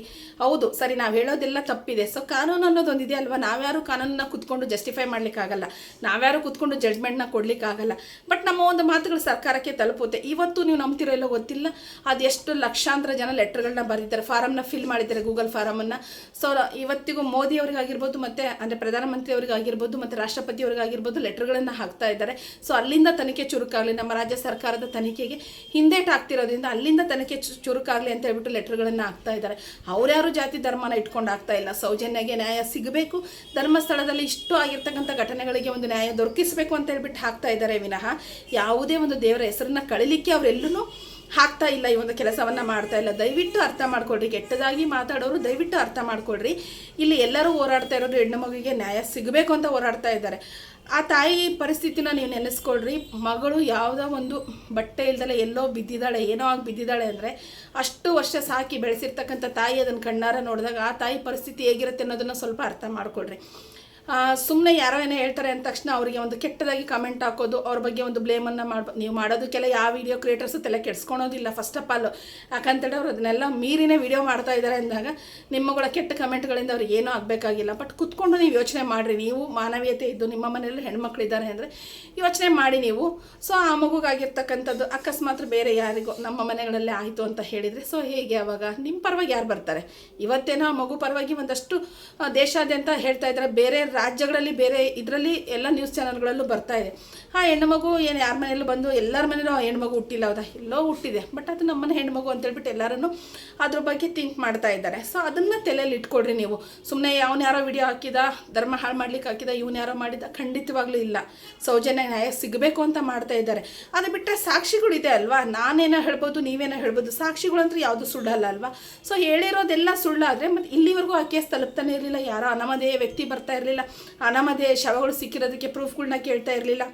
ಹೌದು ಸರಿ, ನಾವು ಹೇಳೋದೆಲ್ಲ ತಪ್ಪಿದೆ. ಸೊ ಕಾನೂನು ಅನ್ನೋದೊಂದಿದೆ ಅಲ್ವಾ, ನಾವ್ಯಾರು ಕಾನೂನನ್ನ ಕೂತ್ಕೊಂಡು ಜಸ್ಟಿಫೈ ಮಾಡಲಿಕ್ಕಾಗಲ್ಲ, ನಾವ್ಯಾರು ಕೂತ್ಕೊಂಡು ಜಡ್ಜ್ಮೆಂಟ್ನ ಕೊಡಲಿಕ್ಕಾಗಲ್ಲ. ಬಟ್ ನಮ್ಮ ಒಂದು ಮಾತುಗಳು ಸರ್ಕಾರಕ್ಕೆ ತಲುಪುತ್ತೆ. ಇವತ್ತು ನೀವು ನಂಬ್ತಿರೋ ಎಲ್ಲೋ ಗೊತ್ತಿಲ್ಲ, ಅದೆಷ್ಟು ಲಕ್ಷಾಂತರ ಜನ ಲೆಟರ್ಗಳನ್ನ ಬರೀತಾರೆ, ಫಾರಮ್ನ ಫಿಲ್ ಮಾಡಿದ್ದಾರೆ, ಗೂಗಲ್ ಫಾರಮನ್ನು. ಸೊ ಇವತ್ತಿಗೂ ಮೋದಿಯವರಿಗಾಗಿರ್ಬೋದು, ಮತ್ತು ಅಂದರೆ ಪ್ರಧಾನಮಂತ್ರಿಯವರಿಗಾಗಿರ್ಬೋದು, ಮತ್ತು ರಾಷ್ಟ್ರಪತಿಯವರಿಗಾಗಿರ್ಬೋದು ಲೆಟರ್ಗಳನ್ನು ಹಾಕ್ತಾ ಇದ್ದಾರೆ. ಸೊ ಅಲ್ಲಿಂದ ತನಿಖೆ ಚುರುಕಾಗಲಿ, ನಮ್ಮ ರಾಜ್ಯ ಸರ್ಕಾರದ ತನಿಖೆಗೆ ಹಿಂದೇಟಾಗ್ತಿರೋದ್ರಿಂದ ಅಲ್ಲಿಂದ ತನಿಖೆ ಚುರುಕಾಗಲಿ ಅಂತ ಹೇಳ್ಬಿಟ್ಟು ಲೆಟರ್ಗಳನ್ನು ಹಾಕ್ತಾ ಇದ್ದಾರೆ. ಅವ್ರ್ಯಾರು ಜಾತಿ ಧರ್ಮನ ಇಟ್ಕೊಂಡು ಆಗ್ತಾ ಇಲ್ಲ. ಸೌಜನ್ಯಗೆ ನ್ಯಾಯ ಸಿಗಬೇಕು, ಧರ್ಮಸ್ಥಳದಲ್ಲಿ ಇಷ್ಟು ಆಗಿರ್ತಕ್ಕಂಥ ಘಟನೆಗಳಿಗೆ ಒಂದು ನ್ಯಾಯ ದೊರಕಿಸಬೇಕು ಅಂತ ಹೇಳ್ಬಿಟ್ಟು ಹಾಕ್ತಾ ಇದ್ದಾರೆ ವಿನಃ ಯಾವುದೇ ಒಂದು ದೇವರ ಹೆಸರನ್ನ ಕಳಿಲಿಕ್ಕೆ ಅವರೆಲ್ಲೂ ಹಾಕ್ತಾ ಇಲ್ಲ, ಈ ಒಂದು ಕೆಲಸವನ್ನು ಮಾಡ್ತಾ ಇಲ್ಲ. ದಯವಿಟ್ಟು ಅರ್ಥ ಮಾಡ್ಕೊಳ್ರಿ, ಕೆಟ್ಟದಾಗಿ ಮಾತಾಡೋರು ದಯವಿಟ್ಟು ಅರ್ಥ ಮಾಡ್ಕೊಳ್ರಿ. ಇಲ್ಲಿ ಎಲ್ಲರೂ ಹೋರಾಡ್ತಾ ಇರೋದು ಹೆಣ್ಣು ಮಗುವಿಗೆ ನ್ಯಾಯ ಸಿಗಬೇಕು ಅಂತ ಹೋರಾಡ್ತಾ ಇದ್ದಾರೆ. ಆ ತಾಯಿ ಪರಿಸ್ಥಿತಿನ ನೀವು ನೆನೆಸ್ಕೊಳ್ರಿ. ಮಗಳು ಯಾವುದೋ ಒಂದು ಬಟ್ಟೆ ಇಲ್ದಲೆ ಎಲ್ಲೋ ಬಿದ್ದಿದ್ದಾಳೆ, ಏನೋ ಆಗಿ ಬಿದ್ದಿದ್ದಾಳೆ ಅಂದರೆ ಅಷ್ಟು ವರ್ಷ ಸಾಕಿ ಬೆಳೆಸಿರ್ತಕ್ಕಂಥ ತಾಯಿ ಅದನ್ನು ಕಣ್ಣಾರ ನೋಡಿದಾಗ ಆ ತಾಯಿ ಪರಿಸ್ಥಿತಿ ಹೇಗಿರುತ್ತೆ ಅನ್ನೋದನ್ನು ಸ್ವಲ್ಪ ಅರ್ಥ ಮಾಡ್ಕೊಳ್ರಿ. ಸುಮ್ಮನೆ ಯಾರೋ ಏನೋ ಹೇಳ್ತಾರೆ ಅಂದ ತಕ್ಷಣ ಅವರಿಗೆ ಒಂದು ಕೆಟ್ಟದಾಗಿ ಕಮೆಂಟ್ ಹಾಕೋದು, ಅವ್ರ ಬಗ್ಗೆ ಒಂದು ಬ್ಲೇಮನ್ನು ನೀವು ಮಾಡೋದಕ್ಕೆಲ್ಲ ಯಾವ ವಿಡಿಯೋ ಕ್ರಿಯೇಟರ್ಸು ತಲೆ ಕೆಡಿಸ್ಕೊಳೋದಿಲ್ಲ ಫಸ್ಟ್ ಆಫ್ ಆಲ್. ಯಾಕಂತೇಳಿ ಅವ್ರು ಅದನ್ನೆಲ್ಲ ಮೀರಿನೇ ವಿಡಿಯೋ ಮಾಡ್ತಾ ಇದ್ದಾರೆ ಅಂದಾಗ ನಿಮ್ಮಗಳ ಕೆಟ್ಟ ಕಮೆಂಟ್ಗಳಿಂದ ಅವ್ರಿಗೆ ಏನೂ ಆಗಬೇಕಾಗಿಲ್ಲ. ಬಟ್ ಕುತ್ಕೊಂಡು ನೀವು ಯೋಚನೆ ಮಾಡಿರಿ, ನೀವು ಮಾನವೀಯತೆ ಇದ್ದು ನಿಮ್ಮ ಮನೆಯಲ್ಲಿ ಹೆಣ್ಮಕ್ಳಿದ್ದಾರೆ ಅಂದರೆ ಯೋಚನೆ ಮಾಡಿ ನೀವು. ಸೊ ಆ ಮಗುಗಾಗಿರ್ತಕ್ಕಂಥದ್ದು ಅಕಸ್ಮಾತ್ ಬೇರೆ ಯಾರಿಗೋ ನಮ್ಮ ಮನೆಗಳಲ್ಲೇ ಆಯಿತು ಅಂತ ಹೇಳಿದರೆ ಸೊ ಹೇಗೆ ಆವಾಗ ನಿಮ್ಮ ಪರವಾಗಿ ಯಾರು ಬರ್ತಾರೆ? ಇವತ್ತೇನೋ ಆ ಮಗು ಪರವಾಗಿ ಒಂದಷ್ಟು ದೇಶಾದ್ಯಂತ ಹೇಳ್ತಾ ಇದ್ದಾರೆ, ಬೇರೆ ರಾಜ್ಯಗಳಲ್ಲಿ ಬೇರೆ ಇದರಲ್ಲಿ ಎಲ್ಲ ನ್ಯೂಸ್ ಚಾನಲ್ಗಳಲ್ಲೂ ಬರ್ತಾ ಇದೆ. ಆ ಹೆಣ್ಣುಮಗು ಏನು ಯಾರ ಮನೆಯಲ್ಲೂ ಬಂದು ಎಲ್ಲರ ಮನೇಲೂ ಆ ಹೆಣ್ಮಗು ಹುಟ್ಟಿಲ್ಲ, ಹೌದಾ? ಎಲ್ಲೋ ಹುಟ್ಟಿದೆ. ಬಟ್ ಅದು ನಮ್ಮನೆ ಹೆಣ್ಮಗು ಅಂತೇಳ್ಬಿಟ್ಟು ಎಲ್ಲರೂ ಅದ್ರ ಬಗ್ಗೆ ಥಿಂಕ್ ಮಾಡ್ತಾ ಇದ್ದಾರೆ. ಸೊ ಅದನ್ನು ತಲೆಯಲ್ಲಿ ಇಟ್ಕೊಡ್ರಿ ನೀವು. ಸುಮ್ಮನೆ ಯಾರೋ ವಿಡಿಯೋ ಹಾಕಿದ, ಧರ್ಮ ಹಾಳು ಮಾಡ್ಲಿಕ್ಕೆ ಹಾಕಿದ, ಇವನು ಯಾರೋ ಮಾಡಿದ, ಖಂಡಿತವಾಗ್ಲೂ ಇಲ್ಲ. ಸೌಜನ್ಯ ನ್ಯಾಯ ಸಿಗಬೇಕು ಅಂತ ಮಾಡ್ತಾ ಇದ್ದಾರೆ. ಅದು ಬಿಟ್ಟರೆ ಸಾಕ್ಷಿಗಳಿದೆ ಅಲ್ವಾ, ನಾನೇನೋ ಹೇಳ್ಬೋದು, ನೀವೇನೋ ಹೇಳ್ಬೋದು, ಸಾಕ್ಷಿಗಳಂತೂ ಯಾವುದು ಸುಳ್ಳಲ್ಲ ಅಲ್ವಾ. ಸೊ ಹೇಳಿರೋದೆಲ್ಲ ಸುಳ್ಳಾದರೆ ಮತ್ತು ಇಲ್ಲಿವರೆಗೂ ಆ ಕೇಸ್ ತಲುಪ್ತಾನೆ ಇರಲಿಲ್ಲ. ಯಾರೋ ಅನಾಮಧೇಯ ವ್ಯಕ್ತಿ ಬರ್ತಾ ಇರಲಿಲ್ಲ, ಅನಾಮಧೇಯ ಶವಗಳು ಸಿಕ್ಕಿರೋದಕ್ಕೆ ಪ್ರೂಫ್ಗಳನ್ನ ಕೇಳ್ತಾ ಇರಲಿಲ್ಲ.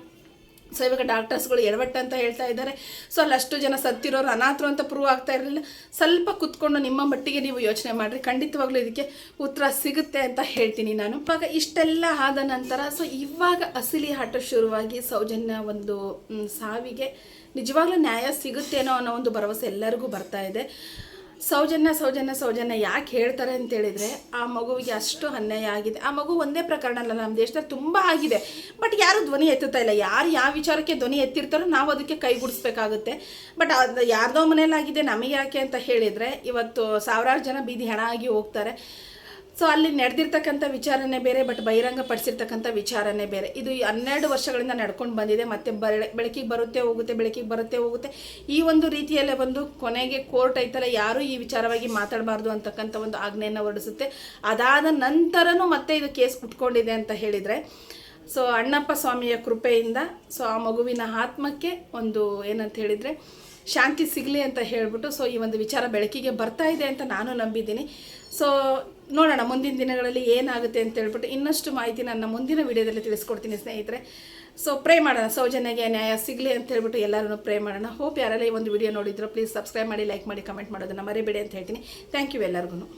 ಸೊ ಇವಾಗ ಡಾಕ್ಟರ್ಸ್ಗಳು ಎಡವಟ್ಟು ಅಂತ ಹೇಳ್ತಾ ಇದ್ದಾರೆ. ಸೊ ಅಲ್ಲಷ್ಟು ಜನ ಸತ್ತಿರೋರು ಅನಾಥರು ಅಂತ ಪ್ರೂವ್ ಆಗ್ತಾ ಇರಲಿಲ್ಲ. ಸ್ವಲ್ಪ ಕುತ್ಕೊಂಡು ನಿಮ್ಮ ಮಟ್ಟಿಗೆ ನೀವು ಯೋಚನೆ ಮಾಡಿರಿ, ಖಂಡಿತವಾಗ್ಲೂ ಇದಕ್ಕೆ ಉತ್ತರ ಸಿಗುತ್ತೆ ಅಂತ ಹೇಳ್ತೀನಿ ನಾನು. ಇವಾಗ ಇಷ್ಟೆಲ್ಲ ಆದ ನಂತರ ಸೊ ಇವಾಗ ಅಸಲಿ ಆಟ ಶುರುವಾಗಿ ಸೌಜನ್ಯ ಒಂದು ಸಾವಿಗೆ ನಿಜವಾಗ್ಲೂ ನ್ಯಾಯ ಸಿಗುತ್ತೇನೋ ಅನ್ನೋ ಒಂದು ಭರವಸೆ ಎಲ್ಲರಿಗೂ ಬರ್ತಾ ಇದೆ. ಸೌಜನ್ಯ ಯಾಕೆ ಹೇಳ್ತಾರೆ ಅಂತೇಳಿದರೆ ಆ ಮಗುವಿಗೆ ಅಷ್ಟು ಅನ್ಯಾಯ ಆಗಿದೆ. ಆ ಮಗು ಒಂದೇ ಪ್ರಕರಣ ಅಲ್ಲ, ನಮ್ಮ ದೇಶದಲ್ಲಿ ತುಂಬ ಆಗಿದೆ. ಬಟ್ ಯಾರು ಧ್ವನಿ ಎತ್ತುತ್ತಾ ಇಲ್ಲ. ಯಾರು ಯಾವ ವಿಚಾರಕ್ಕೆ ಧ್ವನಿ ಎತ್ತಿರ್ತಾರೋ ನಾವು ಅದಕ್ಕೆ ಕೈಗೂಡಿಸ್ಬೇಕಾಗುತ್ತೆ. ಬಟ್ ಅದು ಯಾರ್ದೋ ಮನೇಲಾಗಿದೆ ನಮಗೆ ಯಾಕೆ ಅಂತ ಹೇಳಿದರೆ ಇವತ್ತು ಸಾವಿರಾರು ಜನ ಬೀದಿ ಹೆಣ ಆಗಿ ಹೋಗ್ತಾರೆ. ಸೊ ಅಲ್ಲಿ ನಡೆದಿರ್ತಕ್ಕಂಥ ವಿಚಾರನೇ ಬೇರೆ, ಬಟ್ ಬಹಿರಂಗಪಡಿಸಿರ್ತಕ್ಕಂಥ ವಿಚಾರನೇ ಬೇರೆ. ಇದು 12 ವರ್ಷಗಳಿಂದ ನಡ್ಕೊಂಡು ಬಂದಿದೆ. ಮತ್ತು ಬೆಳಕಿಗೆ ಬರುತ್ತೆ ಹೋಗುತ್ತೆ. ಈ ಒಂದು ರೀತಿಯಲ್ಲೇ ಒಂದು ಕೊನೆಗೆ ಕೋರ್ಟ್ ಐತಲ್ಲ, ಯಾರೂ ಈ ವಿಚಾರವಾಗಿ ಮಾತಾಡಬಾರ್ದು ಅಂತಕ್ಕಂಥ ಒಂದು ಆಜ್ಞೆಯನ್ನು ಹೊರಡಿಸುತ್ತೆ. ಅದಾದ ನಂತರನೂ ಮತ್ತೆ ಇದು ಕೇಸ್ ಕುಟ್ಕೊಂಡಿದೆ ಅಂತ ಹೇಳಿದರೆ ಸೊ ಅಣ್ಣಪ್ಪ ಸ್ವಾಮಿಯ ಕೃಪೆಯಿಂದ ಸೊ ಆ ಮಗುವಿನ ಆತ್ಮಕ್ಕೆ ಒಂದು ಏನಂತ ಹೇಳಿದರೆ ಶಾಂತಿ ಸಿಗಲಿ ಅಂತ ಹೇಳಿಬಿಟ್ಟು ಸೊ ಈ ಒಂದು ವಿಚಾರ ಬೆಳಕಿಗೆ ಬರ್ತಾ ಇದೆ ಅಂತ ನಾನು ನಂಬಿದ್ದೀನಿ. ಸೊ ನೋಡೋಣ ಮುಂದಿನ ದಿನಗಳಲ್ಲಿ ಏನಾಗುತ್ತೆ ಅಂತ ಹೇಳ್ಬಿಟ್ಟು ಇನ್ನಷ್ಟು ಮಾಹಿತಿ ನನ್ನ ಮುಂದಿನ ವಿಡಿಯೋದಲ್ಲಿ ತಿಳಿಸ್ಕೊಡ್ತೀನಿ ಸ್ನೇಹಿತರೆ. ಸೊ ಪ್ರೇ ಮಾಡೋಣ, ಸೌಜನ್ಯಗೆ ನ್ಯಾಯ ಸಿಗಲಿ ಅಂತ ಹೇಳ್ಬಿಟ್ಟು ಎಲ್ಲರೂ ಪ್ರೇ ಮಾಡೋಣ. ಹೋಪ್ ಯಾರೆಲ್ಲ ಈ ಒಂದು ವಿಡಿಯೋ ನೋಡಿದ್ರು ಪ್ಲೀಸ್ ಸಬ್ಸ್ಕ್ರೈಬ್ ಮಾಡಿ, ಲೈಕ್ ಮಾಡಿ, ಕಮೆಂಟ್ ಮಾಡೋದನ್ನು ಮರಿಬೇಡಿ ಅಂತ ಹೇಳ್ತೀನಿ. ಥ್ಯಾಂಕ್ ಯು ಎಲ್ಲರಿಗೂ.